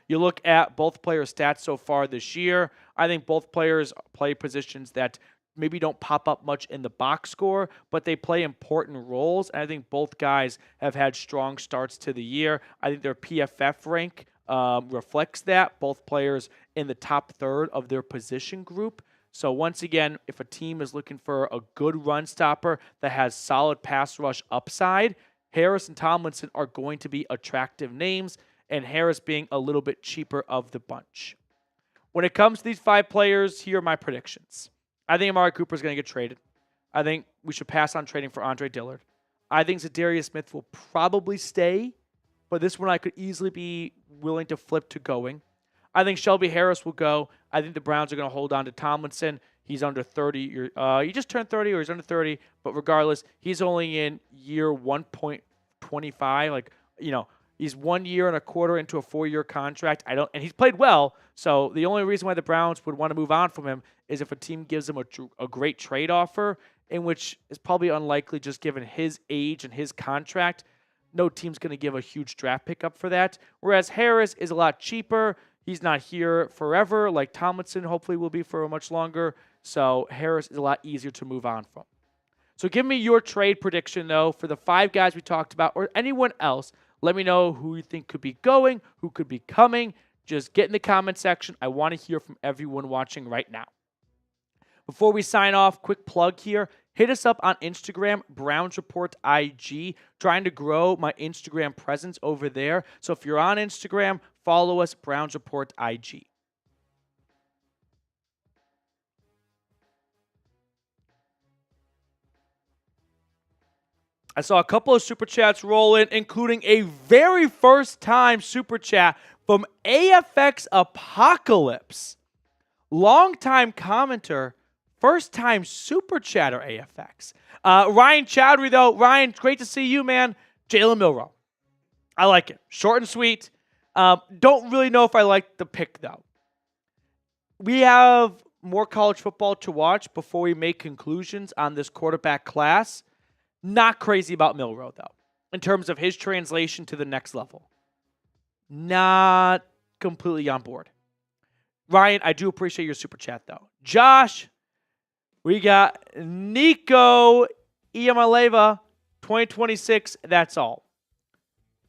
Speaker 1: You look at both players' stats so far this year. I think both players play positions that maybe don't pop up much in the box score, but they play important roles. And I think both guys have had strong starts to the year. I think their PFF rank reflects that. Both players in the top third of their position group. So once again, if a team is looking for a good run stopper that has solid pass rush upside, Harris and Tomlinson are going to be attractive names, and Harris being a little bit cheaper of the bunch. When it comes to these 5 players, here are my predictions. I think Amari Cooper is going to get traded. I think we should pass on trading for Andre Dillard. I think Za'Darius Smith will probably stay, but this one I could easily be willing to flip to going. I think Shelby Harris will go. I think the Browns are going to hold on to Tomlinson. He's under 30. He just turned 30 or he's under 30, but regardless, he's only in year 1.25. He's 1 year and a quarter into a 4-year contract. And he's played well. So the only reason why the Browns would want to move on from him is if a team gives him a great trade offer, in which is probably unlikely just given his age and his contract. No team's going to give a huge draft pickup for that. Whereas Harris is a lot cheaper. He's not here forever like Tomlinson hopefully will be for much longer. So Harris is a lot easier to move on from. So give me your trade prediction, though, for the 5 guys we talked about or anyone else. Let me know who you think could be going, who could be coming. Just get in the comment section. I want to hear from everyone watching right now. Before we sign off, quick plug here. Hit us up on Instagram, Browns Report IG. Trying to grow my Instagram presence over there. So if you're on Instagram, follow us, Browns Report IG. I saw a couple of Super Chats roll in, including a very first time Super Chat from AFX Apocalypse. Longtime commenter, first time Super Chatter AFX. Ryan Chowdhury, though. Ryan, great to see you, man. Jalen Milroe. I like it. Short and sweet. Don't really know if I like the pick, though. We have more college football to watch before we make conclusions on this quarterback class. Not crazy about Milroe, though, in terms of his translation to the next level. Not completely on board. Ryan, I do appreciate your super chat, though. Josh, We got Nico Iamaleava, 2026. That's all.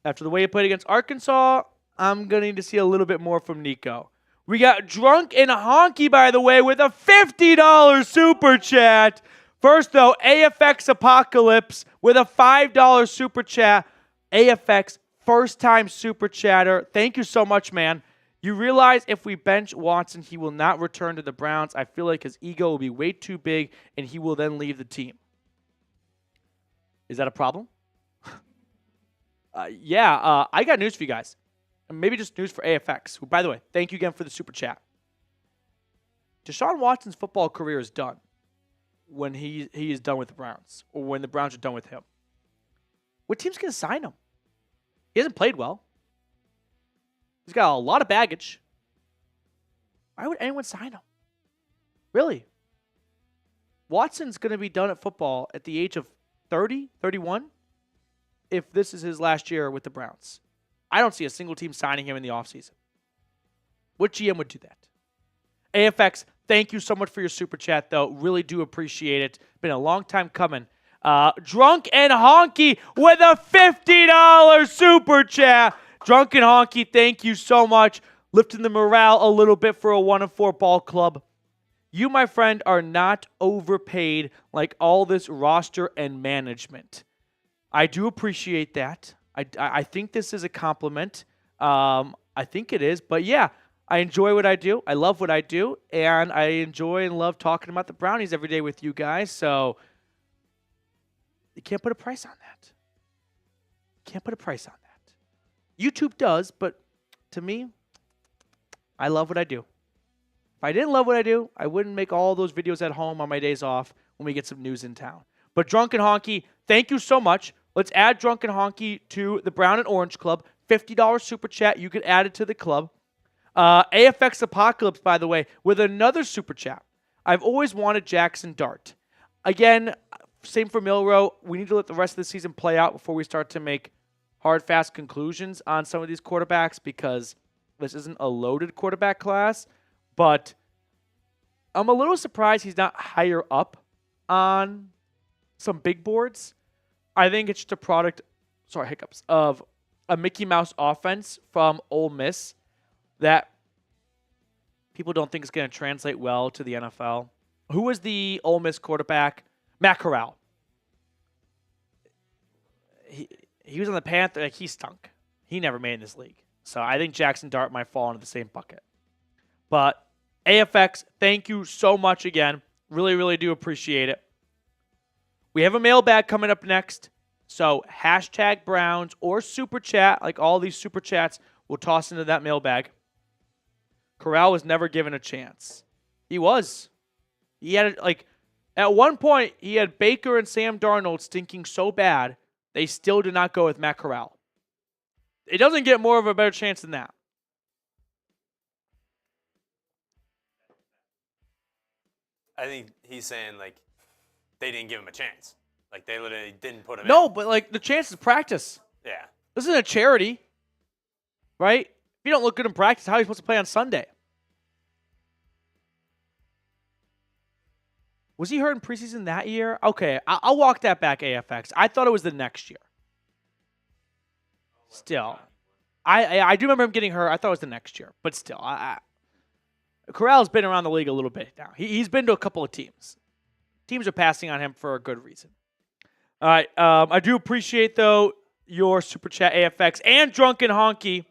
Speaker 1: After the way he played against Arkansas, I'm going to need to see a little bit more from Nico. We got Drunk and Honky, by the way, with a $50 super chat. First, though, AFX Apocalypse with a $5 super chat. AFX, first-time super chatter. Thank you so much, man. You realize if we bench Watson, he will not return to the Browns. I feel like his ego will be way too big, and he will then leave the team. Is that a problem? I got news for you guys. Maybe just news for AFX. Who, by the way, thank you again for the super chat. Deshaun Watson's football career is done when he is done with the Browns, or when the Browns are done with him. What team's going to sign him? He hasn't played well. He's got a lot of baggage. Why would anyone sign him? Really? Watson's going to be done at football at the age of 30, 31, if this is his last year with the Browns. I don't see a single team signing him in the offseason. What GM would do that? AFX, thank you so much for your super chat, though. Really do appreciate it. Been a long time coming. Drunk and Honky with a $50 super chat. Drunk and Honky, thank you so much. Lifting the morale a little bit for a 1-4 ball club. You, my friend, are not overpaid like all this roster and management. I do appreciate that. I think this is a compliment. I think it is. But yeah, I enjoy what I do. I love what I do. And I enjoy and love talking about the Brownies every day with you guys. So you can't put a price on that. Can't put a price on that. YouTube does, but to me, I love what I do. If I didn't love what I do, I wouldn't make all those videos at home on my days off when we get some news in town. But Drunk and Honky, thank you so much. Let's add Drunk and Honky to the Brown and Orange Club. $50 super chat. You can add it to the club. AFX Apocalypse, by the way, with another super chat. I've always wanted Jackson Dart. Again, same for Milrow. We need to let the rest of the season play out before we start to make hard, fast conclusions on some of these quarterbacks, because this isn't a loaded quarterback class. But I'm a little surprised he's not higher up on some big boards. I think it's just a product, of a Mickey Mouse offense from Ole Miss that people don't think is going to translate well to the NFL. Who was the Ole Miss quarterback? Matt Corral. He was on the Panther. Like, he stunk. He never made it in this league. So I think Jackson Dart might fall into the same bucket. But AFX, thank you so much again. Really, really do appreciate it. We have a mailbag coming up next. So hashtag Browns or super chat, like all these super chats, we'll toss into that mailbag. Corral was never given a chance. He was. He had, at one point, he had Baker and Sam Darnold stinking so bad, they still did not go with Matt Corral. It doesn't get more of a better chance than that.
Speaker 2: I think he's saying, they didn't give him a chance. They literally didn't put him in.
Speaker 1: No, but, the chance is practice.
Speaker 2: Yeah.
Speaker 1: This isn't a charity, right? If you don't look good in practice, how are you supposed to play on Sunday? Was he hurt in preseason that year? Okay, I'll walk that back, AFX. I thought it was the next year. Still. I do remember him getting hurt. I thought it was the next year. But still, Corral's been around the league a little bit now. He's been to a couple of teams. Teams are passing on him for a good reason. All right, I do appreciate, though, your Super Chat, AFX, and Drunken Honky.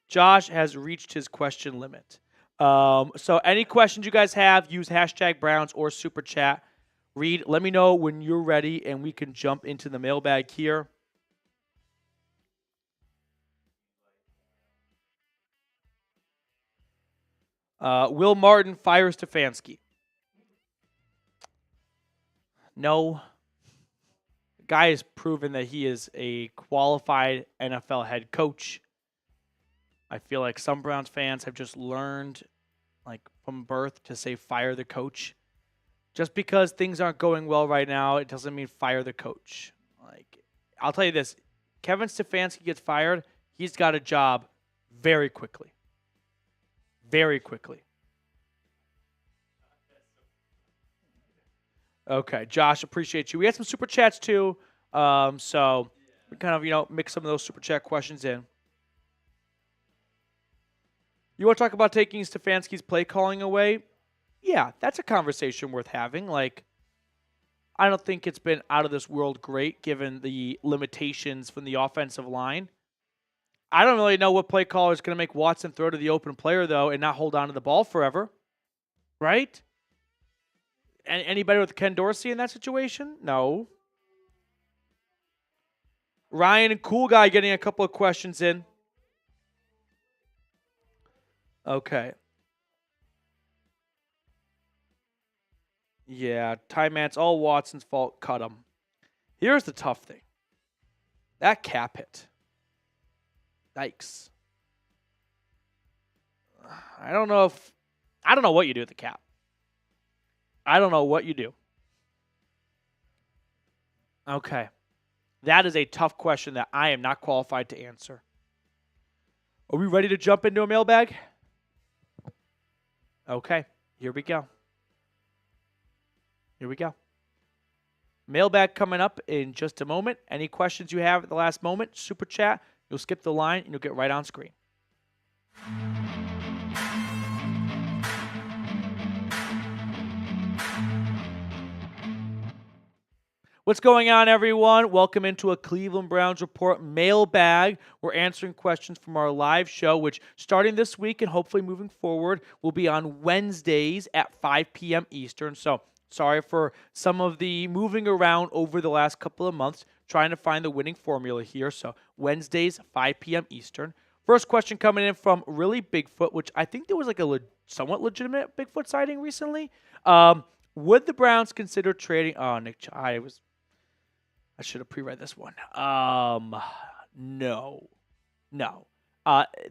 Speaker 1: Josh has reached his question limit. So any questions you guys have, use hashtag Browns or Super Chat. Reed, let me know when you're ready, and we can jump into the mailbag here. Will Martin fires Stefanski. No. The guy has proven that he is a qualified NFL head coach. I feel like some Browns fans have just learned, from birth, to say fire the coach. Just because things aren't going well right now, it doesn't mean fire the coach. I'll tell you this. Kevin Stefanski gets fired, he's got a job very quickly. Very quickly. Okay, Josh, appreciate you. We had some super chats too, so we kind of mix some of those super chat questions in. You want to talk about taking Stefanski's play calling away? Yeah, that's a conversation worth having. Like, I don't think it's been out of this world great given the limitations from the offensive line. I don't really know what play caller is going to make Watson throw to the open player, though, and not hold on to the ball forever. Right? Anybody with Ken Dorsey in that situation? No. Ryan and Cool Guy getting a couple of questions in. Okay. Yeah, Ty Mance, all Watson's fault. Cut him. Here's the tough thing. That cap hit. Yikes. I don't know what you do with the cap. I don't know what you do. Okay. That is a tough question that I am not qualified to answer. Are we ready to jump into a mailbag? Okay, here we go. Here we go. Mailbag coming up in just a moment. Any questions you have at the last moment, super chat. You'll skip the line and you'll get right on screen. What's going on, everyone? Welcome into a Cleveland Browns Report mailbag. We're answering questions from our live show, which starting this week and hopefully moving forward will be on Wednesdays at 5 p.m. Eastern. So sorry for some of the moving around over the last couple of months, trying to find the winning formula here. So Wednesdays, 5 p.m. Eastern. First question coming in from Really Bigfoot, which I think there was like a somewhat legitimate Bigfoot sighting recently. Would the Browns consider trading? Oh, Nick, I should have pre-read this one. No.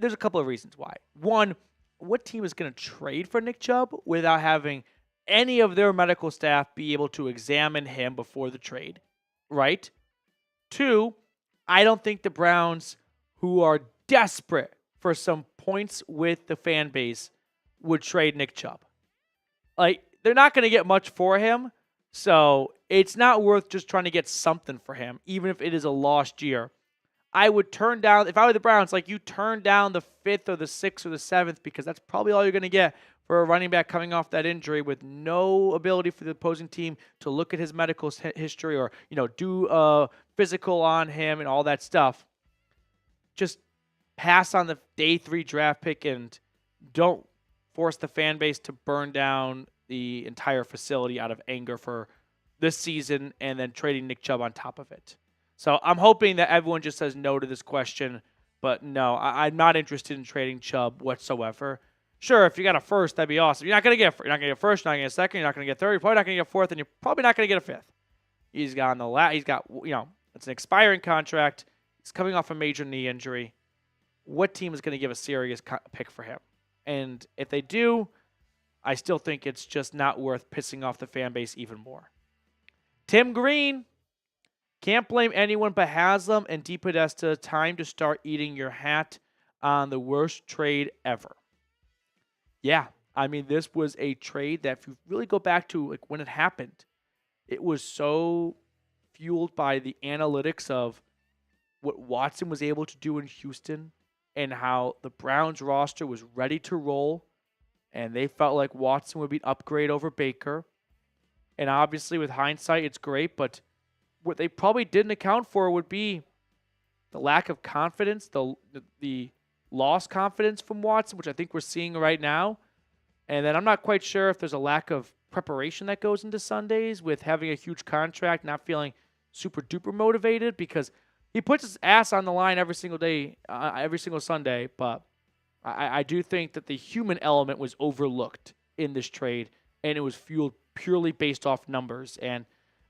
Speaker 1: There's a couple of reasons why. One, what team is going to trade for Nick Chubb without having any of their medical staff be able to examine him before the trade, right? Two, I don't think the Browns, who are desperate for some points with the fan base, would trade Nick Chubb. Like, they're not going to get much for him, so it's not worth just trying to get something for him, even if it is a lost year. I would turn down, if I were the Browns, like you turn down the 5th or the 6th or the 7th because that's probably all you're going to get for a running back coming off that injury with no ability for the opposing team to look at his medical history or, do a physical on him and all that stuff. Just pass on the day 3 draft pick and don't force the fan base to burn down the entire facility out of anger for this season and then trading Nick Chubb on top of it. So I'm hoping that everyone just says no to this question, but no, I'm not interested in trading Chubb whatsoever. Sure, if you got a first, that'd be awesome. You're not going to get first, you're not going to get a second, you're not going to get third, you're probably not going to get fourth, and you're probably not going to get a fifth. He's got it's an expiring contract. He's coming off a major knee injury. What team is going to give a serious pick for him? And if they do, I still think it's just not worth pissing off the fan base even more. Tim Green, can't blame anyone but Haslam and DePodesta. Time to start eating your hat on the worst trade ever. Yeah, I mean, this was a trade that if you really go back to like when it happened, it was so fueled by the analytics of what Watson was able to do in Houston and how the Browns roster was ready to roll. And they felt like Watson would be an upgrade over Baker. And obviously, with hindsight, it's great. But what they probably didn't account for would be the lack of confidence, the lost confidence from Watson, which I think we're seeing right now. And then I'm not quite sure if there's a lack of preparation that goes into Sundays with having a huge contract, not feeling super duper motivated because he puts his ass on the line every single day, every single Sunday. But I do think that the human element was overlooked in this trade, and it was fueled purely based off numbers. And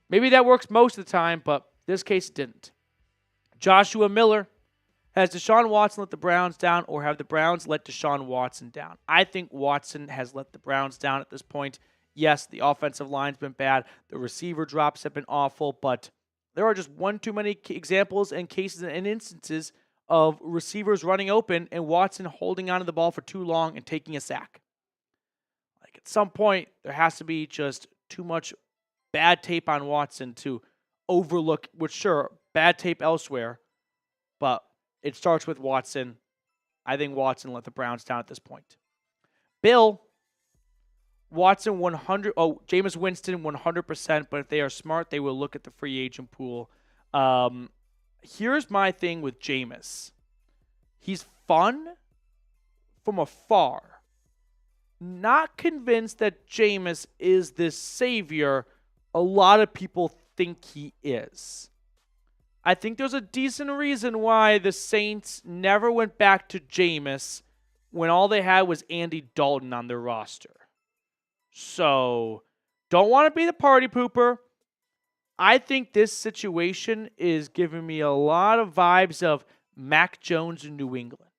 Speaker 1: maybe that works most of the time, but this case didn't. Joshua Miller, has Deshaun Watson let the Browns down, or have the Browns let Deshaun Watson down? I think Watson has let the Browns down at this point. Yes, the offensive line's been bad. The receiver drops have been awful, but there are just one too many examples and cases and instances of receivers running open and Watson holding onto the ball for too long and taking a sack. Like at some point, there has to be just too much bad tape on Watson to overlook, which sure, bad tape elsewhere, but it starts with Watson. I think Watson let the Browns down at this point. Bill, Watson 100. Oh, Jameis Winston 100%. But if they are smart, they will look at the free agent pool. Here's my thing with Jameis. He's fun from afar. Not convinced that Jameis is this savior a lot of people think he is. I think there's a decent reason why the Saints never went back to Jameis when all they had was Andy Dalton on their roster. So, don't want to be the party pooper. I think this situation is giving me a lot of vibes of Mac Jones in New England.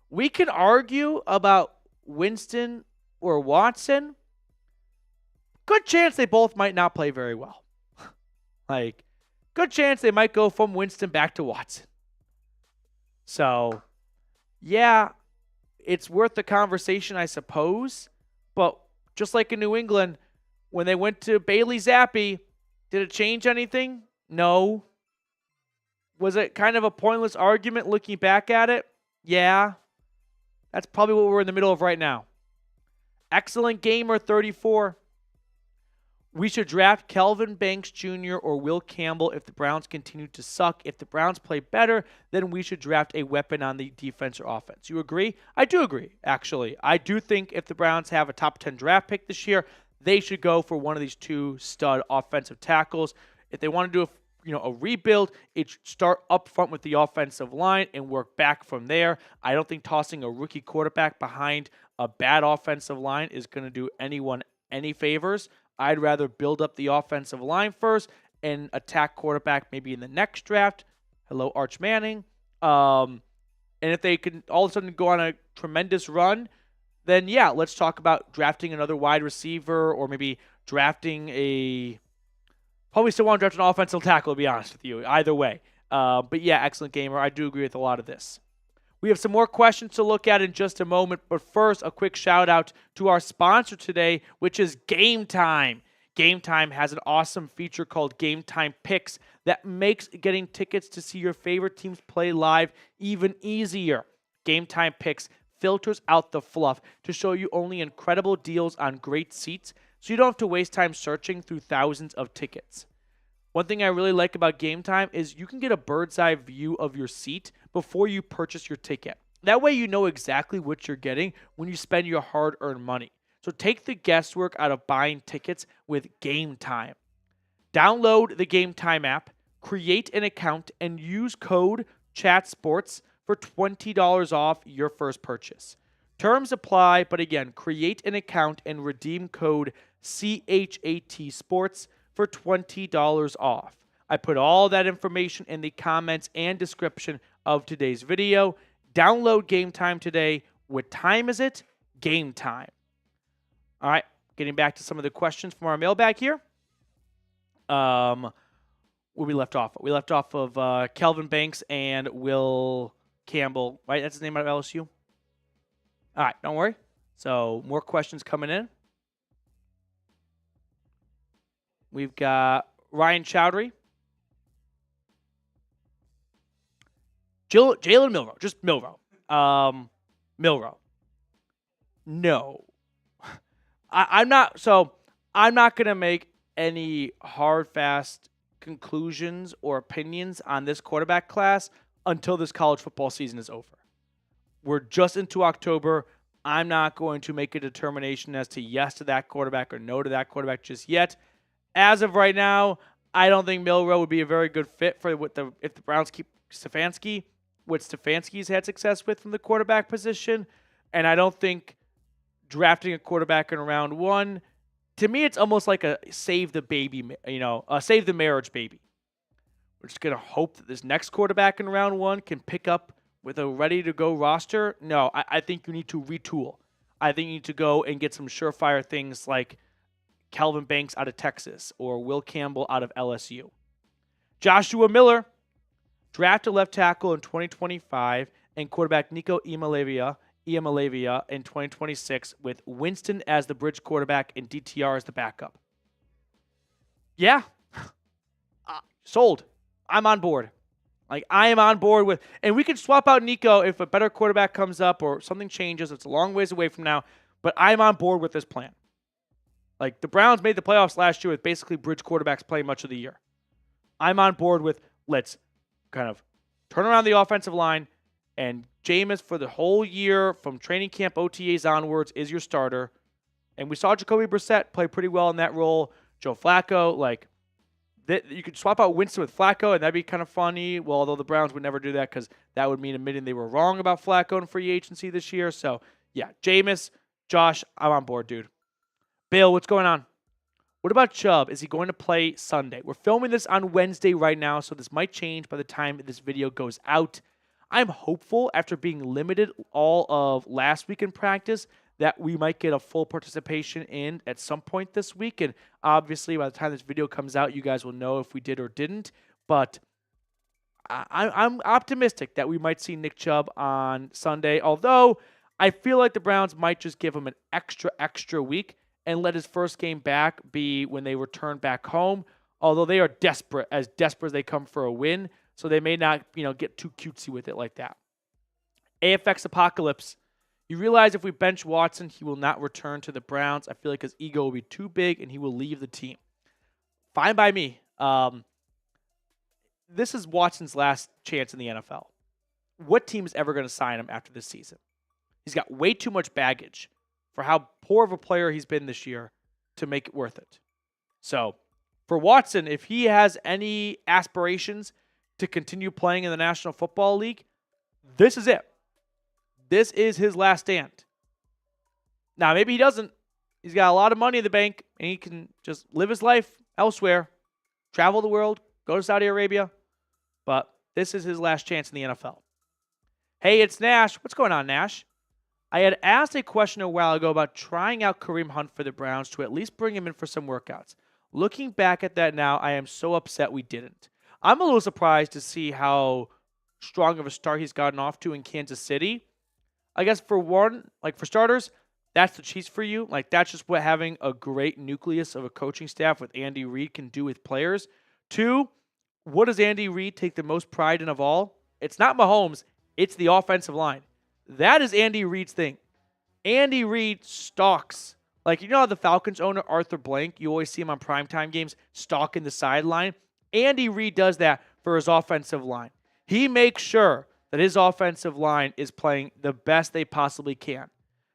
Speaker 1: We can argue about Winston or Watson. Good chance they both might not play very well. Good chance they might go from Winston back to Watson. So, yeah, it's worth the conversation, I suppose. But just like in New England, when they went to Bailey Zappi, did it change anything? No. Was it kind of a pointless argument looking back at it? Yeah. That's probably what we're in the middle of right now. Excellent Gamer 34. We should draft Kelvin Banks Jr. or Will Campbell if the Browns continue to suck. If the Browns play better, then we should draft a weapon on the defense or offense. You agree? I do agree, actually. I do think if the Browns have a top 10 draft pick this year, they should go for one of these two stud offensive tackles. If they want to do a rebuild, it should start up front with the offensive line and work back from there. I don't think tossing a rookie quarterback behind a bad offensive line is going to do anyone any favors. I'd rather build up the offensive line first and attack quarterback maybe in the next draft. Hello, Arch Manning. And if they can all of a sudden go on a tremendous run, then yeah, let's talk about drafting another wide receiver or maybe drafting probably still want to draft an offensive tackle, to be honest with you. Either way. But yeah, excellent gamer. I do agree with a lot of this. We have some more questions to look at in just a moment, but first, a quick shout out to our sponsor today, which is Game Time. Game Time has an awesome feature called Game Time Picks that makes getting tickets to see your favorite teams play live even easier. Game Time Picks filters out the fluff to show you only incredible deals on great seats, so you don't have to waste time searching through thousands of tickets. One thing I really like about Game Time is you can get a bird's eye view of your seat before you purchase your ticket. That way you know exactly what you're getting when you spend your hard-earned money. So take the guesswork out of buying tickets with Game Time. Download the Game Time app, create an account, and use code CHATSPORTS for $20 off your first purchase. Terms apply, but again, create an account and redeem code CHATSPORTS for $20 off. I put all that information in the comments and description of today's video. Download Game Time today. What time is it? Game time. All right, getting back to some of the questions from our mailbag here. Where we left off. We left off of Kelvin Banks and Will Campbell, right? That's his name out of LSU. All right, don't worry. So more questions coming in. We've got Ryan Chowdhury. Jalen Milroe. Just Milroe. Milroe. No. I'm not going to make any hard, fast conclusions or opinions on this quarterback class until this college football season is over. We're just into October. I'm not going to make a determination as to yes to that quarterback or no to that quarterback just yet. As of right now, I don't think Milroe would be a very good fit for if the Browns keep Stefanski, what Stefanski's had success with from the quarterback position. And I don't think drafting a quarterback in round one, to me, it's almost like a save the baby, save the marriage baby. We're just going to hope that this next quarterback in round one can pick up with a ready-to-go roster. No, I think you need to retool. I think you need to go and get some surefire things like Kelvin Banks out of Texas or Will Campbell out of LSU. Joshua Miller, draft a left tackle in 2025 and quarterback Nico Iamaleava in 2026 with Winston as the bridge quarterback and DTR as the backup. Yeah. Sold. I'm on board. Like, I am on board with, and we can swap out Nico if a better quarterback comes up or something changes. It's a long ways away from now, but I'm on board with this plan. Like, the Browns made the playoffs last year with basically bridge quarterbacks playing much of the year. I'm on board with, let's kind of turn around the offensive line, and Jameis for the whole year from training camp OTAs onwards is your starter. And we saw Jacoby Brissett play pretty well in that role. Joe Flacco, like, you could swap out Winston with Flacco, and that'd be kind of funny. Well, although the Browns would never do that because that would mean admitting they were wrong about Flacco in free agency this year. So, yeah, Jameis, Josh, I'm on board, dude. Bill, what's going on? What about Chub? Is he going to play Sunday? We're filming this on Wednesday right now, so this might change by the time this video goes out. I'm hopeful, after being limited all of last week in practice, that we might get a full participation in at some point this week. And obviously, by the time this video comes out, you guys will know if we did or didn't. But I'm optimistic that we might see Nick Chubb on Sunday, although I feel like the Browns might just give him an extra week and let his first game back be when they return back home, although they are desperate as they come for a win, so they may not, get too cutesy with it like that. AFX Apocalypse. You realize if we bench Watson, he will not return to the Browns. I feel like his ego will be too big and he will leave the team. Fine by me. This is Watson's last chance in the NFL. What team is ever going to sign him after this season? He's got way too much baggage for how poor of a player he's been this year to make it worth it. So, for Watson, if he has any aspirations to continue playing in the National Football League, this is it. This is his last stand. Now, maybe he doesn't. He's got a lot of money in the bank, and he can just live his life elsewhere, travel the world, go to Saudi Arabia. But this is his last chance in the NFL. Hey, it's Nash. What's going on, Nash? I had asked a question a while ago about trying out Kareem Hunt for the Browns to at least bring him in for some workouts. Looking back at that now, I am so upset we didn't. I'm a little surprised to see how strong of a start he's gotten off to in Kansas City. I guess for starters, that's the Chiefs for you. Like, that's just what having a great nucleus of a coaching staff with Andy Reid can do with players. 2, what does Andy Reid take the most pride in of all? It's not Mahomes, it's the offensive line. That is Andy Reid's thing. Andy Reid stalks. Like, how the Falcons owner, Arthur Blank, you always see him on primetime games stalking the sideline. Andy Reid does that for his offensive line. He makes sure that his offensive line is playing the best they possibly can.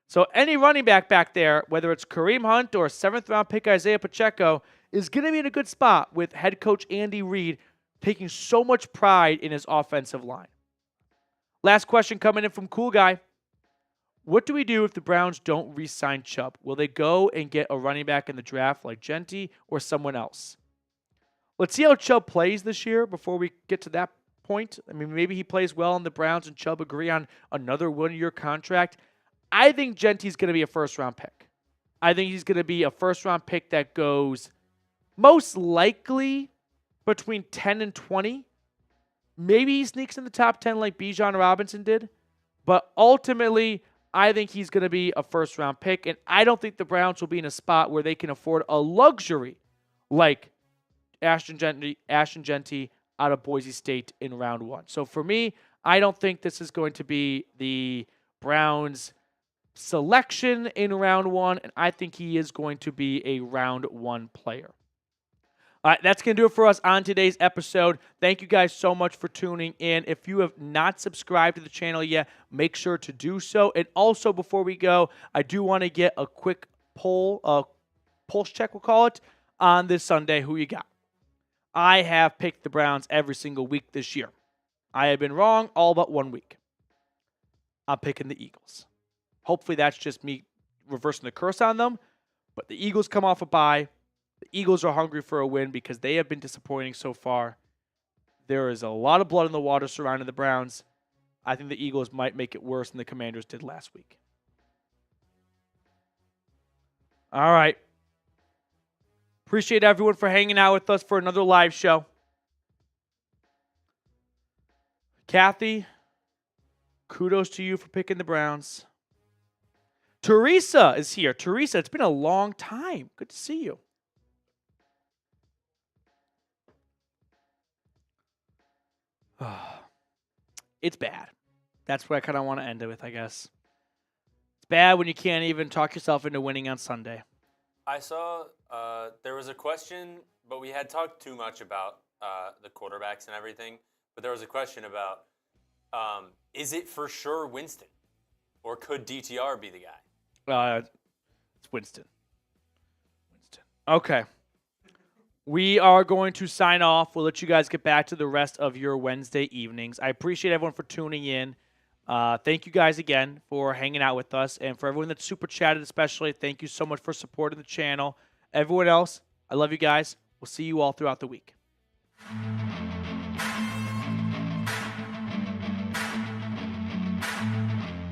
Speaker 1: So any running back there, whether it's Kareem Hunt or 7th-round pick Isaiah Pacheco, is going to be in a good spot with head coach Andy Reid taking so much pride in his offensive line. Last question coming in from Cool Guy. What do we do if the Browns don't re-sign Chubb? Will they go and get a running back in the draft like Genty or someone else? Let's see how Chubb plays this year before we get to that point. I mean, maybe he plays well and the Browns and Chubb agree on another one-year contract. I think Genty's going to be a first-round pick. I think he's going to be a first-round pick that goes most likely between 10 and 20. Maybe he sneaks in the top 10 like Bijan Robinson did. But ultimately, I think he's going to be a first-round pick. And I don't think the Browns will be in a spot where they can afford a luxury like Ashton Genty out of Boise State in round 1. So for me, I don't think this is going to be the Browns' selection in round 1, and I think he is going to be a round 1 player. All right, that's going to do it for us on today's episode. Thank you guys so much for tuning in. If you have not subscribed to the channel yet, make sure to do so. And also, before we go, I do want to get a quick pulse check, we'll call it, on this Sunday. Who you got? I have picked the Browns every single week this year. I have been wrong all but 1 week. I'm picking the Eagles. Hopefully that's just me reversing the curse on them. But the Eagles come off a bye. The Eagles are hungry for a win because they have been disappointing so far. There is a lot of blood in the water surrounding the Browns. I think the Eagles might make it worse than the Commanders did last week. All right. Appreciate everyone for hanging out with us for another live show. Kathy, kudos to you for picking the Browns. Teresa is here. Teresa, it's been a long time. Good to see you. It's bad. That's what I kind of want to end it with, I guess. It's bad when you can't even talk yourself into winning on Sunday.
Speaker 2: I saw there was a question, but we had talked too much about the quarterbacks and everything. But there was a question about, is it for sure Winston? Or could DTR be the guy?
Speaker 1: It's Winston. Okay. We are going to sign off. We'll let you guys get back to the rest of your Wednesday evenings. I appreciate everyone for tuning in. Thank you guys again for hanging out with us. And for everyone that's super chatted especially, thank you so much for supporting the channel. Everyone else, I love you guys. We'll see you all throughout the week.